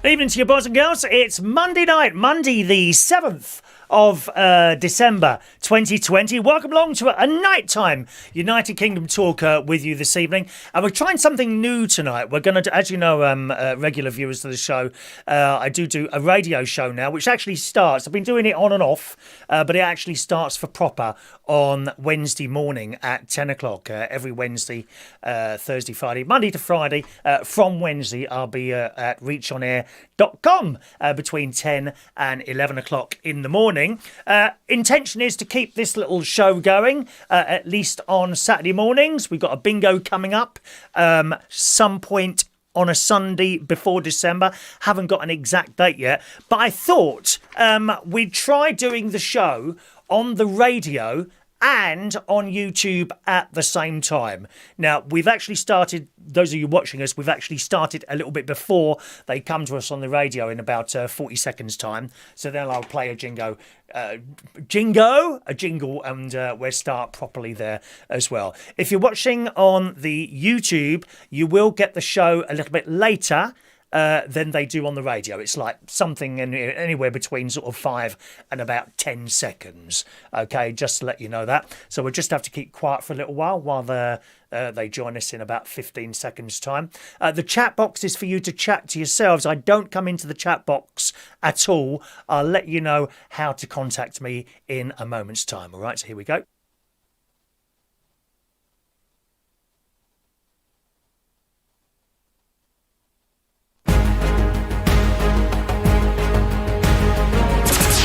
Evening to you, boys and girls. It's Monday night, Monday the 7th of December 2020. Welcome along to a nighttime United Kingdom talk with you this evening. And we're trying something new tonight. We're going to, as you know, regular viewers to the show, I do a radio show now, which actually starts, I've been doing it on and off, but it actually starts for proper on Wednesday morning at 10 o'clock. Every Wednesday, Thursday, Friday, Monday to Friday. From Wednesday, I'll be at reachonair.com between 10 and 11 o'clock in the morning. Intention is to keep this little show going, at least on Saturday mornings. We've got a bingo coming up some point on a Sunday before December. Haven't got an exact date yet, but I thought we'd try doing the show on the radio and on YouTube at the same time. Now, we've actually started, those of you watching us, we've actually started a little bit before they come to us on the radio in about 40 seconds time. So then I'll play a jingle, and we'll start properly there as well. If you're watching on the YouTube, you will get the show a little bit later than they do on the radio. It's like something anywhere between sort of 5 and about 10 seconds. Okay, just to let you know that. So we'll just have to keep quiet for a little while they join us in about 15 seconds time. The chat box is for you to chat to yourselves. I don't come into the chat box at all. I'll let you know how to contact me in a moment's time. All right, so here we go.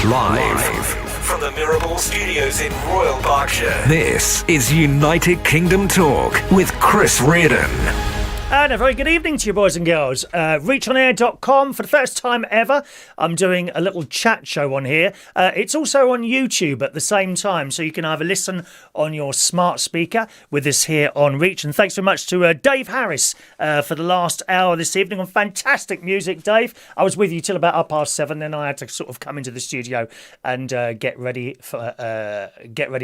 Live from the Mirable Studios in Royal Berkshire. This is United Kingdom Talk with Chris Reardon. And a very good evening to you, boys and girls. Reachonair.com. For the first time ever, I'm doing a little chat show on here. It's also on YouTube at the same time, so you can either listen on your smart speaker with us here on Reach. And thanks very much to Dave Harris for the last hour this evening on fantastic music, Dave. I was with you till about 7:30, then I had to sort of come into the studio and get ready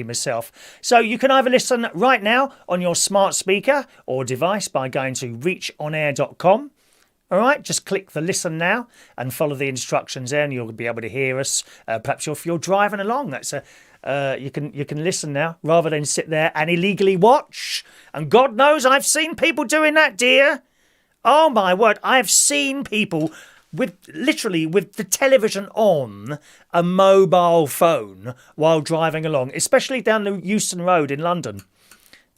myself. So you can either listen right now on your smart speaker or device by going to reachonair.com. All right, just click the listen now and follow the instructions there, and you'll be able to hear us. Perhaps if you're driving along, that's you can listen now rather than sit there and illegally watch. And God knows I've seen people doing that, dear. Oh my word, I've seen people with the television on a mobile phone while driving along, especially down the Euston Road in London.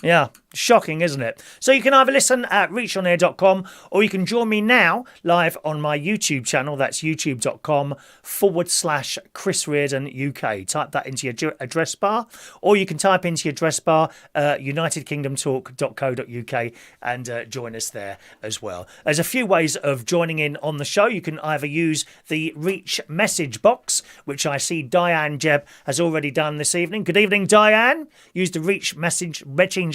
Yeah, shocking, isn't it? So you can either listen at reachonair.com or you can join me now live on my YouTube channel. That's youtube.com/Chris Reardon UK. Type that into your address bar, or you can type into your address bar unitedkingdomtalk.co.uk and join us there as well. There's a few ways of joining in on the show. You can either use the Reach message box, which I see Diane Jebb has already done this evening. Good evening, Diane. Use the Reach messaging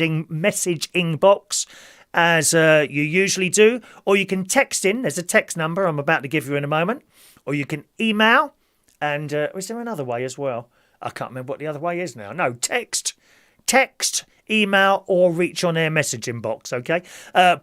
box as you usually do, or you can text in. There's a text number I'm about to give you in a moment, or you can email. And is there another way as well? I can't remember what the other way is now. No, text, email, or Reach on Air messaging box. Okay.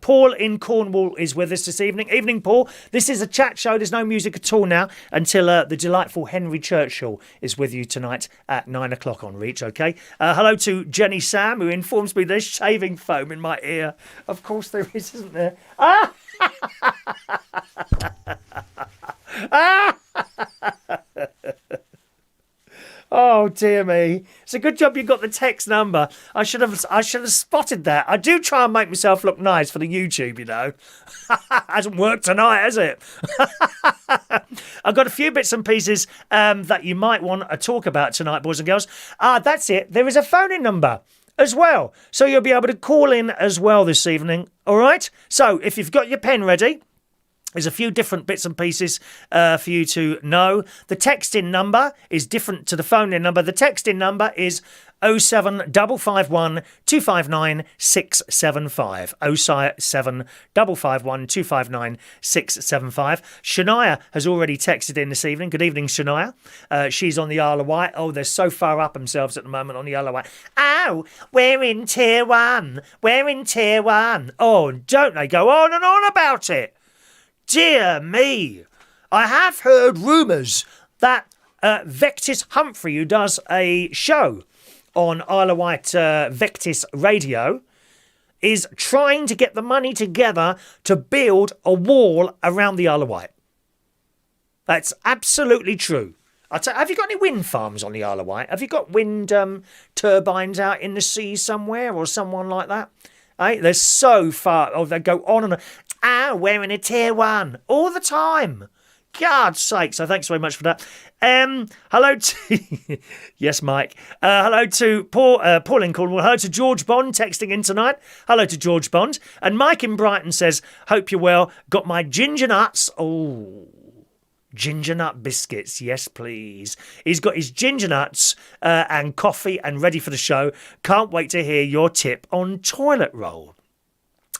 Paul in Cornwall is with us this evening. Evening, Paul. This is a chat show. There's no music at all now until the delightful Henry Churchill is with you tonight at 9 o'clock on Reach. Okay. Hello to Jenny Sam, who informs me there's shaving foam in my ear. Of course there is, isn't there? Ah! Oh dear me! It's a good job you got the text number. I should have spotted that. I do try and make myself look nice for the YouTube, you know. Hasn't worked tonight, has it? I've got a few bits and pieces that you might want to talk about tonight, boys and girls. That's it. There is a phone-in number as well, so you'll be able to call in as well this evening. All right. So if you've got your pen ready. There's a few different bits and pieces for you to know. The text-in number is different to the phone-in number. The text-in number is 07551 259 675. 07551 259 675. Shania has already texted in this evening. Good evening, Shania. She's on the Isle of Wight. Oh, they're so far up themselves at the moment on the Isle of Wight. Oh, we're in Tier 1. We're in Tier 1. Oh, don't they go on and on about it? Dear me. I have heard rumours that Vectis Humphrey, who does a show on Isle of Wight Vectis Radio, is trying to get the money together to build a wall around the Isle of Wight. That's absolutely true. Have you got any wind farms on the Isle of Wight? Have you got wind turbines out in the sea somewhere or someone like that? They're so far. Oh, they go on and on. We're in a tier 1 all the time. God's sake. So thanks very much for that. Hello to... yes, Mike. Hello to Paul in Cornwall. Hello to George Bond texting in tonight. Hello to George Bond. And Mike in Brighton says, hope you're well. Got my ginger nuts. Oh, ginger nut biscuits. Yes, please. He's got his ginger nuts and coffee and ready for the show. Can't wait to hear your tip on toilet roll.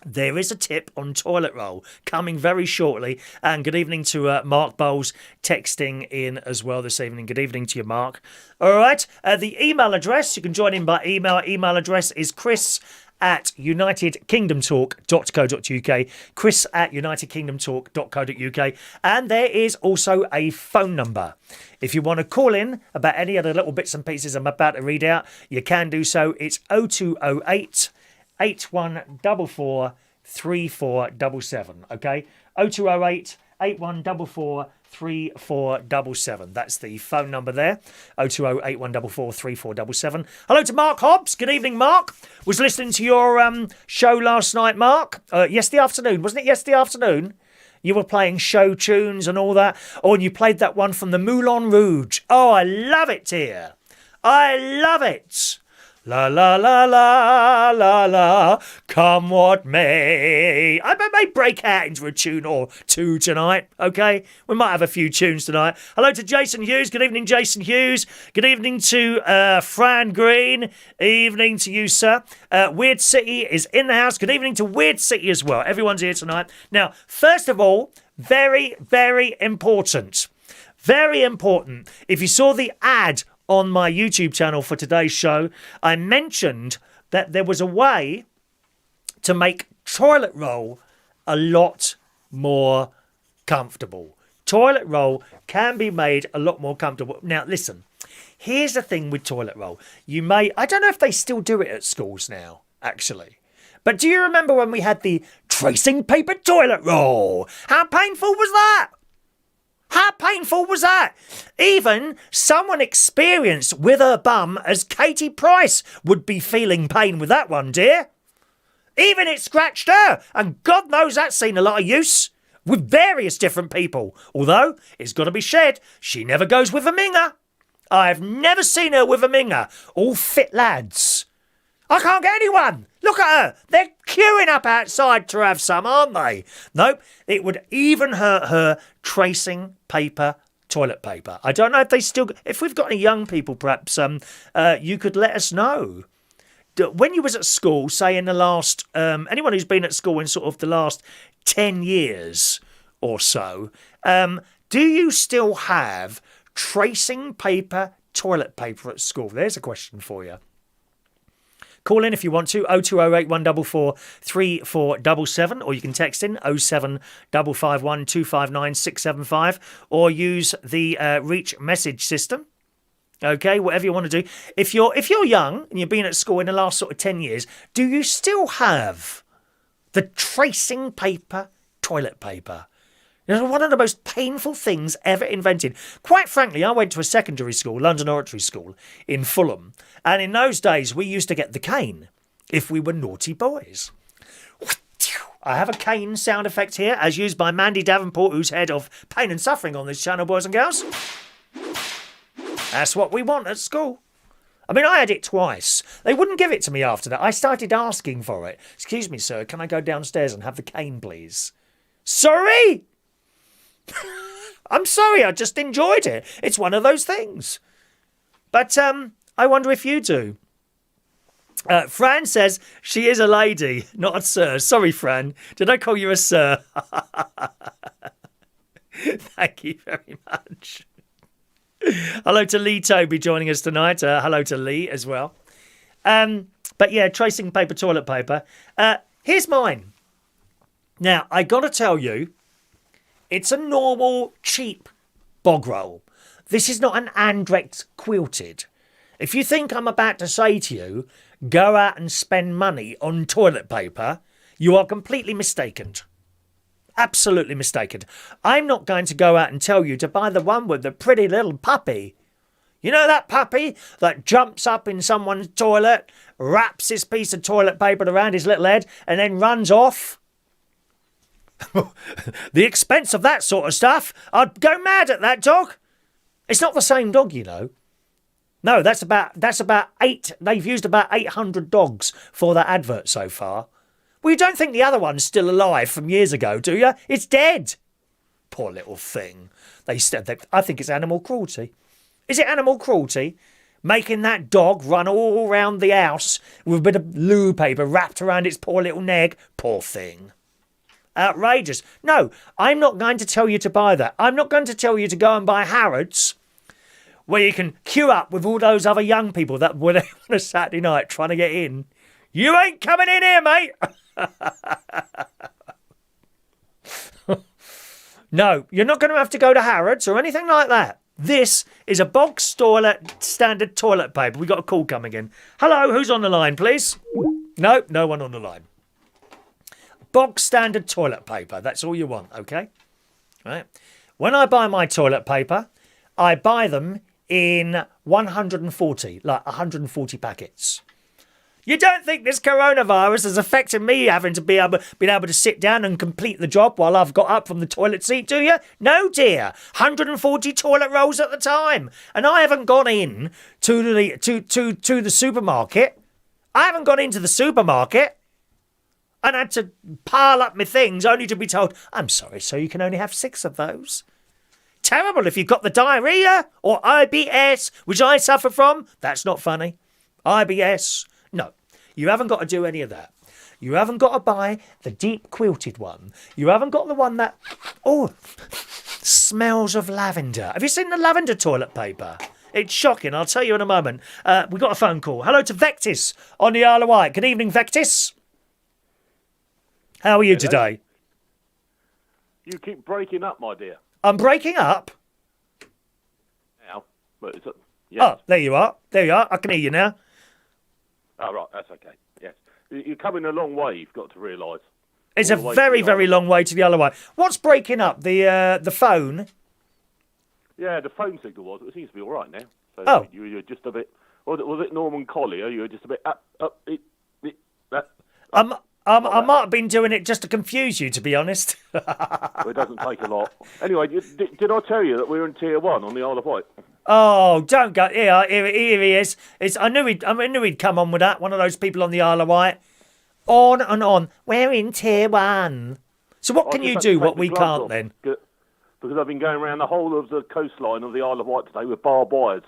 There is a tip on toilet roll coming very shortly. And good evening to Mark Bowles texting in as well this evening. Good evening to you, Mark. All right. The email address, you can join in by email. Email address is chris@unitedkingdomtalk.co.uk. chris@unitedkingdomtalk.co.uk. And there is also a phone number. If you want to call in about any of the little bits and pieces I'm about to read out, you can do so. It's 0208 8144 3477. Okay, 0208 8144 3477. That's the phone number there. 020 8144 3477. Hello to Mark Hobbs. Good evening, Mark. Was listening to your show last night, Mark. Yesterday afternoon, wasn't it? Yesterday afternoon. You were playing show tunes and all that. Oh, and you played that one from the Moulin Rouge. Oh, I love it, dear. I love it. La la la la la la, come what may. I may break out into a tune or two tonight, okay? We might have a few tunes tonight. Hello to Jason Hughes. Good evening, Jason Hughes. Good evening to Fran Green. Evening to you, sir. Weird City is in the house. Good evening to Weird City as well. Everyone's here tonight. Now, first of all, very, very important. Very important. If you saw the ad on my YouTube channel for today's show, I mentioned that there was a way to make toilet roll a lot more comfortable. Toilet roll can be made a lot more comfortable. Now, listen, here's the thing with toilet roll. I don't know if they still do it at schools now, actually. But do you remember when we had the tracing paper toilet roll? How painful was that? How painful was that? Even someone experienced with her bum as Katie Price would be feeling pain with that one, dear. Even it scratched her, and God knows that's seen a lot of use with various different people. Although, it's got to be said, she never goes with a minger. I've never seen her with a minger. All fit lads. I can't get anyone. Look at her. They're queuing up outside to have some, aren't they? Nope. It would even hurt her tracing paper, toilet paper. I don't know if they still... If we've got any young people, perhaps you could let us know. When you was at school, say in the last... anyone who's been at school in sort of the last 10 years or so, do you still have tracing paper, toilet paper at school? There's a question for you. Call in if you want to, 0208 144 3477, or you can text in 07551 259 675, or use the Reach message system. Okay, whatever you want to do. If you're young and you've been at school in the last sort of 10 years, do you still have the tracing paper, toilet paper? It's one of the most painful things ever invented. Quite frankly, I went to a secondary school, London Oratory School, in Fulham. And in those days, we used to get the cane if we were naughty boys. I have a cane sound effect here, as used by Mandy Davenport, who's head of Pain and Suffering on this channel, boys and girls. That's what we want at school. I mean, I had it twice. They wouldn't give it to me after that. I started asking for it. Excuse me, sir, can I go downstairs and have the cane, please? Sorry? I'm sorry, I just enjoyed it. It's one of those things. But I wonder if you do. Fran says she is a lady, not a sir. Sorry, Fran. Did I call you a sir? Thank you very much. Hello to Lee Toby joining us tonight. Hello to Lee as well. But yeah, tracing paper, toilet paper. Here's mine. Now, I got to tell you, It's a normal, cheap bog roll. This is not an Andrex quilted. If you think I'm about to say to you, go out and spend money on toilet paper, you are completely mistaken. Absolutely mistaken. I'm not going to go out and tell you to buy the one with the pretty little puppy. You know that puppy that jumps up in someone's toilet, wraps his piece of toilet paper around his little head, and then runs off? The expense of that sort of stuff, I'd go mad at that dog. It's not the same dog, you know. No, that's about 8. They've used about 800 dogs for that advert so far. Well, you don't think the other one's still alive from years ago, do you? It's dead. Poor little thing. I think it's animal cruelty. Is it animal cruelty? Making that dog run all around the house with a bit of loo paper wrapped around its poor little neck? Poor thing. Outrageous. No, I'm not going to tell you to buy that. I'm not going to tell you to go and buy Harrods, where you can queue up with all those other young people that were there on a Saturday night trying to get in. You ain't coming in here, mate. No, you're not going to have to go to Harrods or anything like that. This is a bog standard toilet paper. We got a call coming in. Hello, who's on the line, please? No one on the line. Bog standard toilet paper. That's all you want, okay? Right. When I buy my toilet paper, I buy them in 140 packets. You don't think this coronavirus has affected me having to been able to sit down and complete the job while I've got up from the toilet seat, do you? No, dear. 140 toilet rolls at the time. And I haven't gone in to the supermarket. I haven't gone into the supermarket and had to pile up my things only to be told, I'm sorry, so you can only have 6 of those. Terrible if you've got the diarrhea or IBS, which I suffer from. That's not funny. IBS. No, you haven't got to do any of that. You haven't got to buy the deep quilted one. You haven't got the one that, smells of lavender. Have you seen the lavender toilet paper? It's shocking. I'll tell you in a moment. We got a phone call. Hello to Vectis on the Isle of Wight. Good evening, Vectis. How are you today? You keep breaking up, my dear. I'm breaking up? Now? But it's yes. Oh, there you are. There you are. I can hear you now. Oh, right. That's okay. Yes. You're coming a long way, you've got to realise. It's a very, very long way to the Isle of Wight. What's breaking up? The phone? Yeah, the phone signal was. It seems to be all right now. So you were just a bit... Was it Norman Collier? You were just a bit up. I might have been doing it just to confuse you, to be honest. Well, it doesn't take a lot. Anyway, did I tell you that we were in Tier 1 on the Isle of Wight? Oh, don't go. Here he is. I knew he'd come on with that. One of those people on the Isle of Wight. On and on. We're in Tier 1. So what can you do what we can't off, then? Because I've been going around the whole of the coastline of the Isle of Wight today with barbed wires.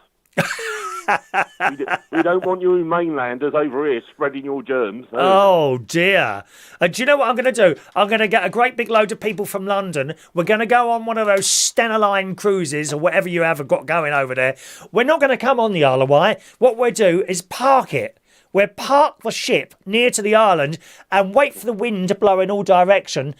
We don't want you mainlanders over here spreading your germs. Oh, dear. Do you know what I'm going to do? I'm going to get a great big load of people from London. We're going to go on one of those Stena Line cruises or whatever you have got going over there. We're not going to come on the Isle of Wight. What we'll do is park it. We'll park the ship near to the island and wait for the wind to blow in your direction.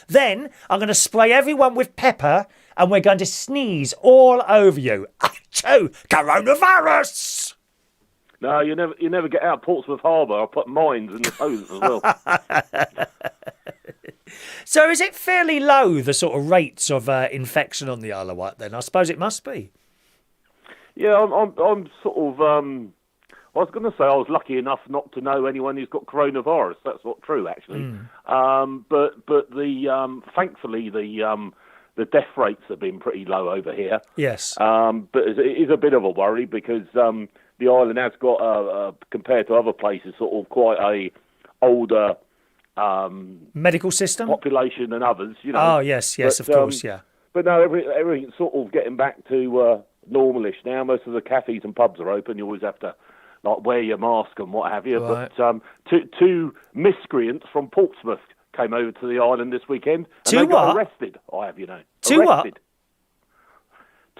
Then I'm going to spray everyone with pepper and we're going to sneeze all over you. Achoo! Coronavirus! No, you never get out of Portsmouth Harbour. I'll put mines in the hose as well. So is it fairly low, the sort of rates of infection on the Isle of Wight then? I suppose it must be. Yeah, I'm sort of... I was going to say I was lucky enough not to know anyone who's got coronavirus. That's not true, actually. But thankfully the death rates have been pretty low over here. Yes. But it is a bit of a worry because the island has got, compared to other places, sort of quite a older medical system population than others. You know. Oh yes, of course, yeah. But no, everything's sort of getting back to normalish now. Most of the cafes and pubs are open. You always have to wear your mask and what have you. Right. But two miscreants from Portsmouth came over to the island this weekend and they got arrested. I have, you know. Two arrested.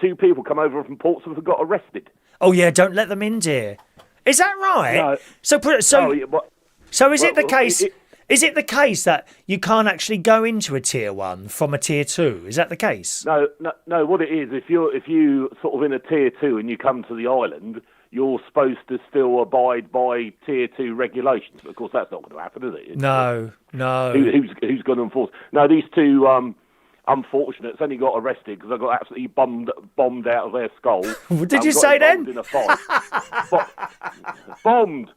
What? 2 people come over from Portsmouth and got arrested. Oh yeah, don't let them in, dear. Is that right? No. So is it the case? Is it the case that you can't actually go into a tier 1 from a tier 2? Is that the case? No. What it is, if you sort of in a tier 2 and you come to the island, you're supposed to still abide by tier 2 regulations. But of course, that's not going to happen, is it? No. Who's going to enforce? No, these two unfortunates only got arrested because they got absolutely bombed out of their skull. Did you say then? In a fight. Bombed.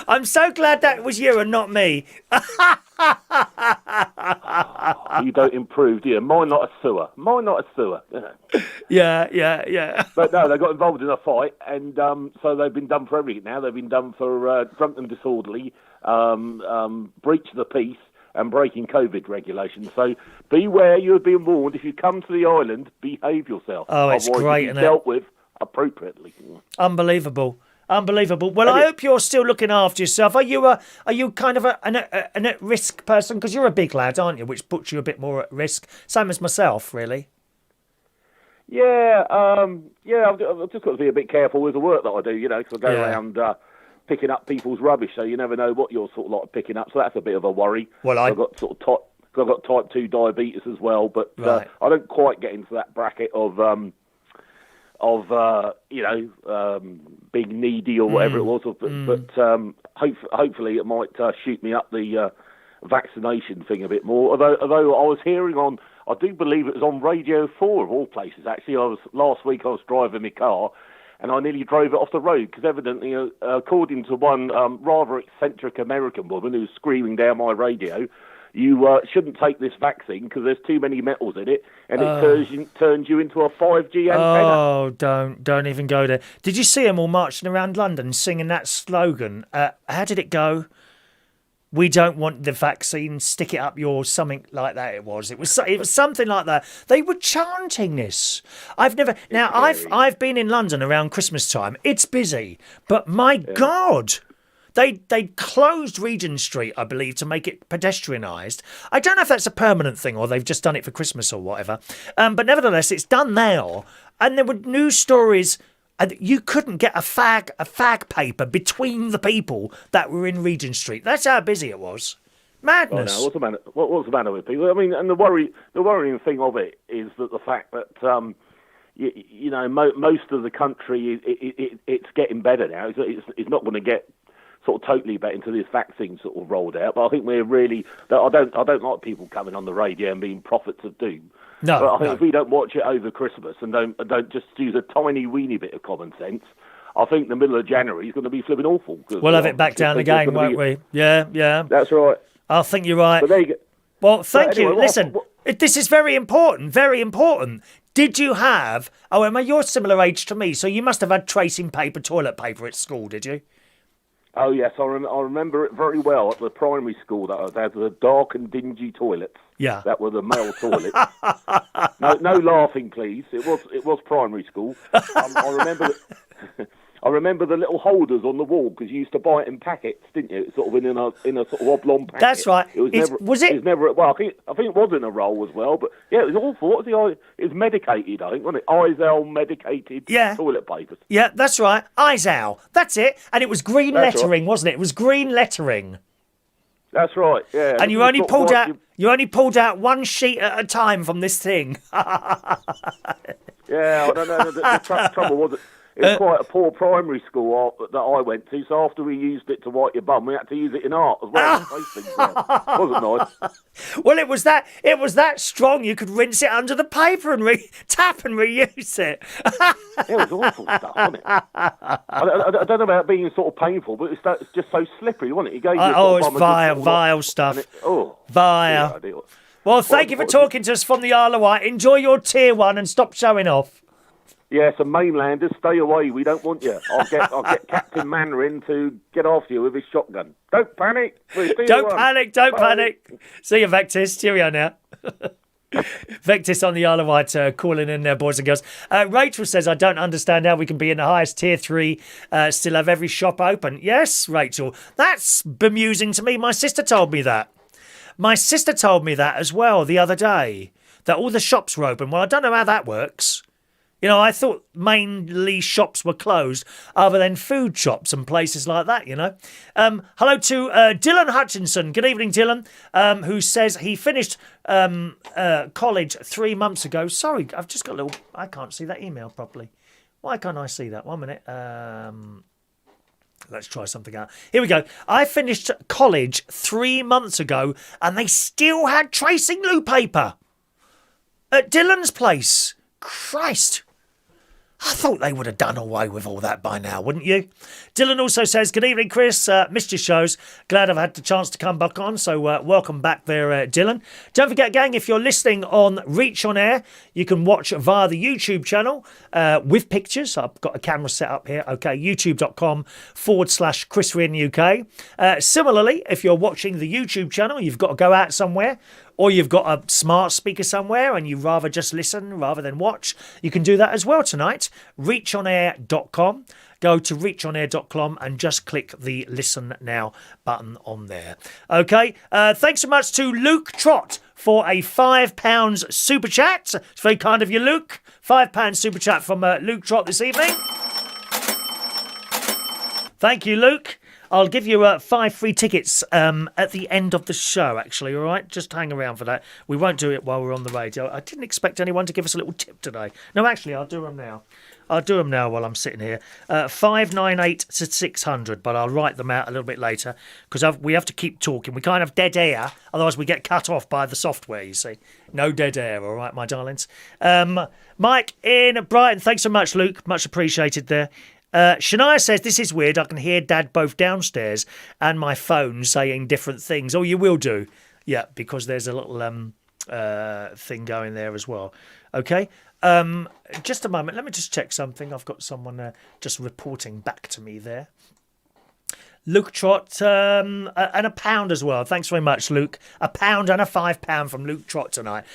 I'm so glad that was you and not me. You don't improve, do you? Mine not a sewer. Yeah. But no, they got involved in a fight, and so they've been done for everything now. They've been done for drunk and disorderly, breach of the peace, and breaking COVID regulations. So beware, you are being warned. If you come to the island, behave yourself. Oh, it's Otherwise, great, you'll be isn't it? dealt with appropriately. Unbelievable. Well, I hope you're still looking after yourself. Are you kind of an at-risk person? Because you're a big lad, aren't you? Which puts you a bit more at risk. Same as myself, really. Yeah. I've just got to be a bit careful with the work that I do, because I go around picking up people's rubbish, so you never know what you're sort of like picking up. So that's a bit of a worry. Well, I've got type 2 diabetes as well, but right. I don't quite get into that bracket of being needy or whatever it was. But hopefully it might shoot me up the vaccination thing a bit more. Although I was hearing on, I do believe it was on Radio 4 of all places. Actually, last week I was driving my car, and I nearly drove it off the road because evidently, according to one rather eccentric American woman who was screaming down my radio, you shouldn't take this vaccine because there's too many metals in it, and it turns you into a 5G antenna. Oh, don't even go there. Did you see them all marching around London singing that slogan? How did it go? We don't want the vaccine. Stick it up your something like that. It was something like that. They were chanting this. I've been in London around Christmas time. It's busy, but my God. They closed Regent Street, I believe, to make it pedestrianised. I don't know if that's a permanent thing or they've just done it for Christmas or whatever. But nevertheless, it's done now. And there were news stories. You couldn't get a fag paper between the people that were in Regent Street. That's how busy it was. Madness. Oh, no. What's the matter with people? I mean, and the worrying thing of it is that the fact that most of the country it's getting better now. It's not going to get sort of totally better until this vaccine sort of rolled out. But I think we're really. I don't like people coming on the radio and being prophets of doom. No, but I think if we don't watch it over Christmas and don't just use a tiny weeny bit of common sense, I think the middle of January is going to be flipping awful. We'll have it back down again, won't we? Yeah. That's right. I think you're right. But there you go. Well, thank you. Listen, this is very important. Very important. Did you have? Oh, Emma, you're similar age to me, so you must have had tracing paper, toilet paper at school, did you? Oh yes, I remember it very well at the primary school that I was at. The dark and dingy toilets. Yeah, that were the male toilets. No laughing, please. It was primary school. I remember the little holders on the wall because you used to buy it in packets, didn't you? Sort of in a sort of oblong packet. That's right. It was never. Well, I think it was in a roll as well. But yeah, it was awful. What was it was medicated, I think, wasn't it? Izal medicated toilet papers. Yeah, that's right. Izal. That's it. And it was green lettering, wasn't it? It was green lettering. That's right. Yeah. And you only pulled out one sheet at a time from this thing. Yeah, I don't know. The trouble was. It was quite a poor primary school that I went to, so after we used it to wipe your bum, we had to use it in art as well. Wasn't nice. Well, it was that strong you could rinse it under the paper and tap and reuse it. It was awful stuff, wasn't it? I don't know about it being sort of painful, but it's just so slippery, wasn't it? It's vile stuff. Vile. Yeah, well, thank you for talking to us from the Isle of Wight. Enjoy your tier 1 and stop showing off. Yeah, some mainlanders, stay away. We don't want you. I'll get Captain Mandarin to get after you with his shotgun. Don't panic. Don't panic. See you, Vectis. Cheerio now. Vectis on the Isle of Wight calling in there, boys and girls. Rachel says, I don't understand how we can be in the highest tier 3, still have every shop open. Yes, Rachel, that's bemusing to me. My sister told me that. As well the other day, that all the shops were open. Well, I don't know how that works. You know, I thought mainly shops were closed other than food shops and places like that, you know. Hello to Dylan Hutchinson. Good evening, Dylan, who says he finished college 3 months ago. Sorry, I've just got a little... I can't see that email properly. Why can't I see that? 1 minute. Let's try something out. Here we go. I finished college 3 months ago and they still had tracing loo paper at Dylan's place. Christ. I thought they would have done away with all that by now, wouldn't you? Dylan also says, good evening, Chris. Missed your shows. Glad I've had the chance to come back on, so welcome back there, Dylan. Don't forget, gang, if you're listening on Reach On Air, you can watch via the YouTube channel with pictures. I've got a camera set up here. Okay, youtube.com/Chris Ryan UK. Similarly, if you're watching the YouTube channel, you've got to go out somewhere, or you've got a smart speaker somewhere and you rather just listen rather than watch, you can do that as well tonight. reachonair.com. Go to reachonair.com and just click the Listen Now button on there. Okay, thanks so much to Luke Trott for a £5 super chat. It's very kind of you, Luke. £5 super chat from Luke Trott this evening. Thank you, Luke. I'll give you 5 free tickets at the end of the show, actually, all right? Just hang around for that. We won't do it while we're on the radio. I didn't expect anyone to give us a little tip today. No, actually, I'll do them now. I'll do them now while I'm sitting here. 598 to 600, but I'll write them out a little bit later because we have to keep talking. We can't have dead air, otherwise we get cut off by the software, you see. No dead air, all right, my darlings. Mike in Brighton, thanks so much, Luke. Much appreciated there. Shania says, this is weird. I can hear Dad both downstairs and my phone saying different things. Oh, you will do. Yeah, because there's a little thing going there as well. Okay. Just a moment. Let me just check something. I've got someone just reporting back to me there. Luke Trott, and a pound as well. Thanks very much, Luke. A pound and a £5 from Luke Trott tonight.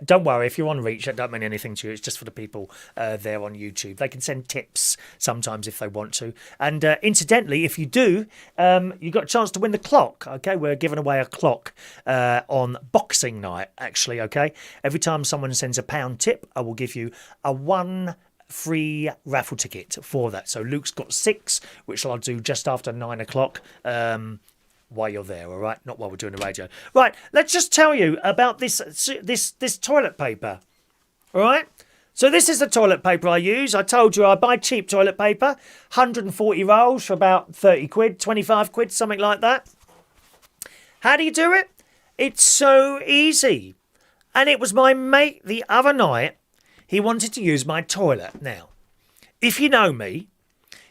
Don't worry, if you're on Reach, that don't mean anything to you. It's just for the people there on YouTube. They can send tips sometimes if they want to. And incidentally, if you do, you've got a chance to win the clock. Okay, we're giving away a clock on Boxing Night, actually, okay? Every time someone sends a £1 tip, I will give you a £1 free raffle ticket for that. So Luke's got 6, which I'll do just after 9 o'clock while you're there, all right? Not while we're doing the radio. Right, let's just tell you about this toilet paper, all right? So this is the toilet paper I use. I told you I buy cheap toilet paper, 140 rolls for about 30 quid, 25 quid, something like that. How do you do it? It's so easy. And it was my mate the other night. He wanted to use my toilet. Now, if you know me,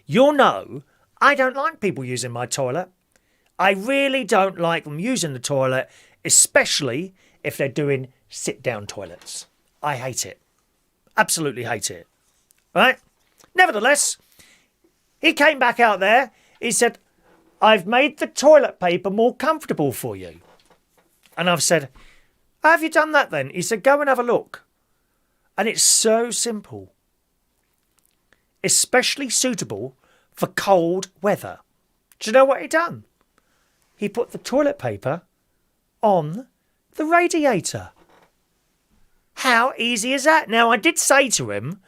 you'll know I don't like people using my toilet. I really don't like them using the toilet, especially if they're doing sit-down toilets. I hate it. Absolutely hate it. Right? Nevertheless, he came back out there. He said, I've made the toilet paper more comfortable for you. And I've said, how have you done that then? He said, go and have a look. And it's so simple. Especially suitable for cold weather. Do you know what he done? He put the toilet paper on the radiator. How easy is that? Now, I did say to him,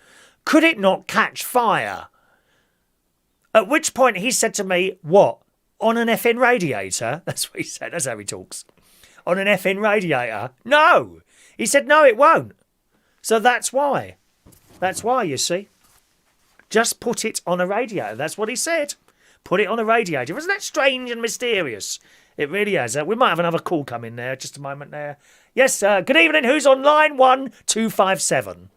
could it not catch fire? At which point he said to me, what? On an effing radiator? That's what he said. That's how he talks. On an effing radiator? No. He said, no, it won't. So that's why. That's why, you see. Just put it on a radiator. That's what he said. Put it on a radiator. Isn't that strange and mysterious? It really is. We might have another call coming there. Just a moment there. Yes, good evening. Who's on line 1257?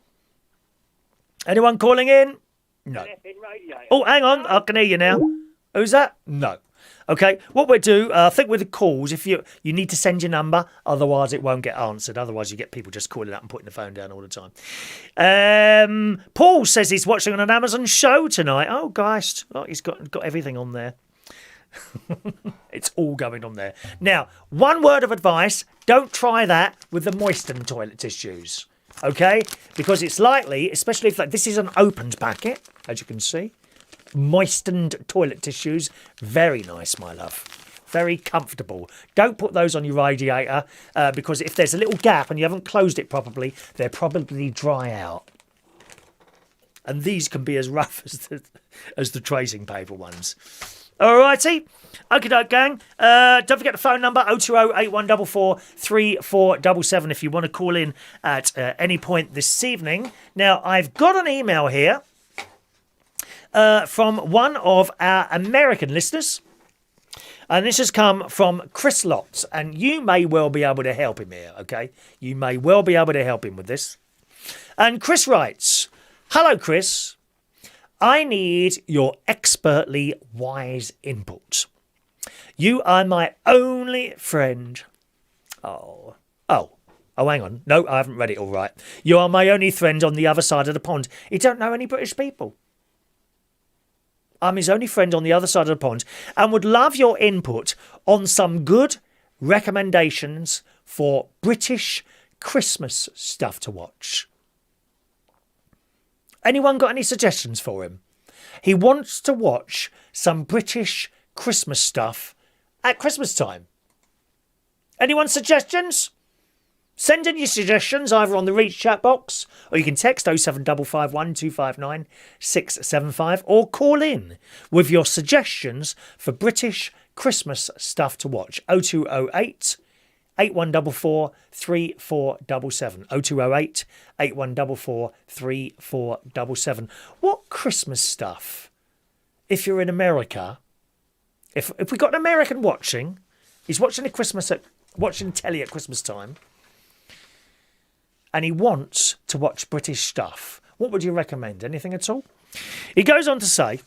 Anyone calling in? No. Oh, hang on. I can hear you now. Who's that? No. Okay, what we'll do, I think with the calls, if you need to send your number, otherwise it won't get answered. Otherwise you get people just calling up and putting the phone down all the time. Paul says he's watching on an Amazon show tonight. Oh, gosh, oh, he's got everything on there. It's all going on there. Now, one word of advice, don't try that with the moistened toilet tissues, okay? Because it's likely, especially if this is an opened packet, as you can see. Moistened toilet tissues, very nice, my love. Very comfortable. Don't put those on your radiator because if there's a little gap and you haven't closed it properly, they'll probably dry out. And these can be as rough as the tracing paper ones. All righty. Okie doke, gang. Don't forget the phone number 020 8144 3477 if you want to call in at any point this evening. Now, I've got an email here from one of our American listeners. And this has come from Chris Lotz. And you may well be able to help him here, okay? You may well be able to help him with this. And Chris writes, "Hello, Chris. I need your expertly wise input. You are my only friend." Oh, hang on. No, I haven't read it all right. "You are my only friend on the other side of the pond." He don't know any British people. "I'm his only friend on the other side of the pond and would love your input on some good recommendations for British Christmas stuff to watch." Anyone got any suggestions for him? He wants to watch some British Christmas stuff at Christmas time. Anyone suggestions? Send in your suggestions either on the Reach chat box, or you can text 07551 259 675, or call in with your suggestions for British Christmas stuff to watch. 0208 8144 3477. 0208 8144 3477. What Christmas stuff, if you're in America, if we got an American watching, he's watching watching telly at Christmas time, and he wants to watch British stuff, what would you recommend? Anything at all? He goes on to say,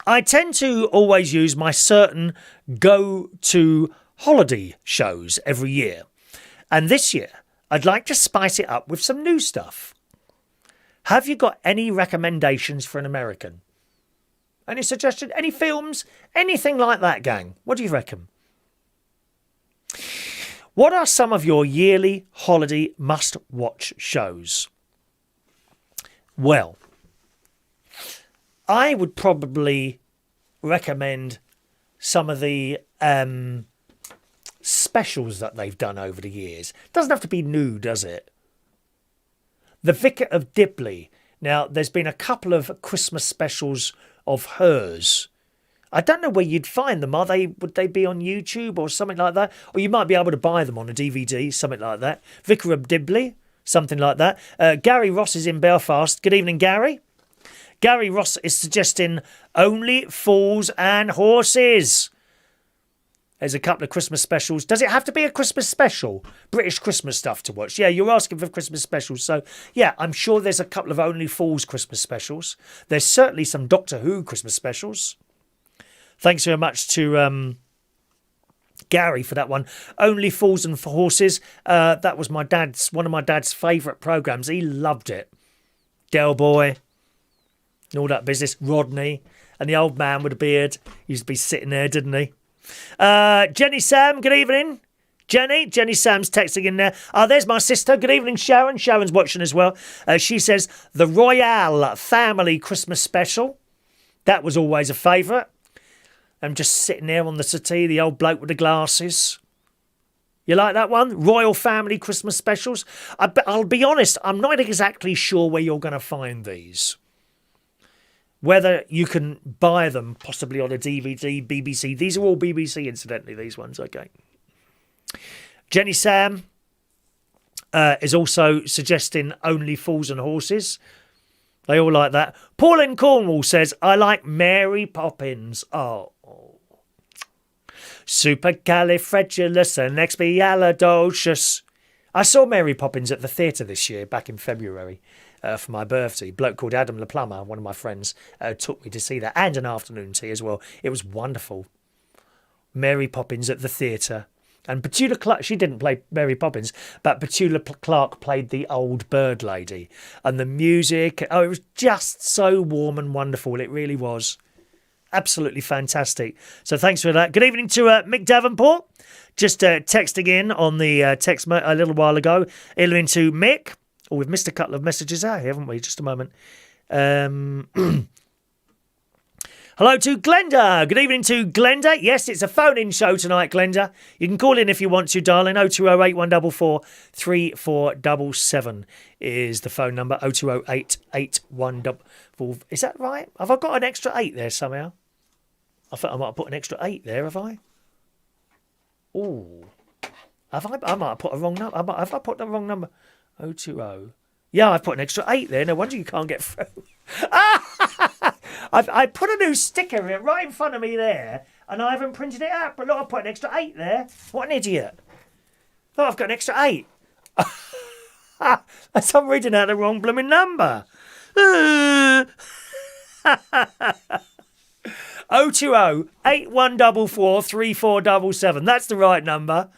"I tend to always use my certain go-to holiday shows every year. And this year, I'd like to spice it up with some new stuff. Have you got any recommendations for an American? Any suggestions? Any films? Anything like that, gang? What do you reckon? What are some of your yearly holiday must-watch shows?" Well, I would probably recommend some of the specials that they've done over the years. Doesn't have to be new, does it? The Vicar of Dibley. Now, there's been a couple of Christmas specials of hers. I don't know where you'd find them. Would they be on YouTube or something like that? Or you might be able to buy them on a DVD, something like that. Vicar of Dibley, something like that. Gary Ross is in Belfast. Good evening, Gary. Gary Ross is suggesting Only Fools and Horses. There's a couple of Christmas specials. Does it have to be a Christmas special? British Christmas stuff to watch. Yeah, you're asking for Christmas specials. So, yeah, I'm sure there's a couple of Only Fools Christmas specials. There's certainly some Doctor Who Christmas specials. Thanks very much to Gary for that one. Only Fools and Horses. That was one of my dad's favourite programmes. He loved it. Del Boy and all that business. Rodney and the old man with a beard. He used to be sitting there, didn't he? Jenny Sam, good evening. Jenny Sam's texting in there. There's my sister. Good evening, Sharon. Sharon's watching as well. She says the Royale Family Christmas Special. That was always a favourite. I'm just sitting there on the settee, the old bloke with the glasses. You like that one? Royal Family Christmas Specials. I'll be honest, I'm not exactly sure where you're going to find these. Whether you can buy them possibly on a DVD, BBC. These are all BBC, incidentally, these ones, okay. Jenny Sam is also suggesting Only Fools and Horses. They all like that. Paul in Cornwall says, I like Mary Poppins. Oh. Supercalifragilisticexpialidocious. I saw Mary Poppins at the theatre this year, back in February, for my birthday. A bloke called Adam Le Plumber, one of my friends, took me to see that, and an afternoon tea as well. It was wonderful. Mary Poppins at the theatre. And Petula Clark, she didn't play Mary Poppins, but Petula Clark played the old bird lady. And the music, it was just so warm and wonderful. It really was. Absolutely fantastic. So thanks for that. Good evening to Mick Davenport. Just texting in on the text a little while ago. Evening to Mick. Oh, we've missed a couple of messages out here, haven't we? Just a moment. Hello to Glenda. Good evening to Glenda. Yes, it's a phone-in show tonight, Glenda. You can call in if you want to, darling. 0208 144 3477 is the phone number. 0208 8144. Is that right? Have I got an extra 8 there somehow? I thought I might have put an extra 8 there, have I? Ooh. I might have put a wrong number. Have I put the wrong number? 020. Yeah, I've put an extra 8 there. No wonder you can't get through. I put a new sticker right in front of me there, and I haven't printed it out. But look, I put an extra 8 there. What an idiot. Look, I've got an extra 8. I'm reading out the wrong blooming number. 020 8144 3477. That's the right number.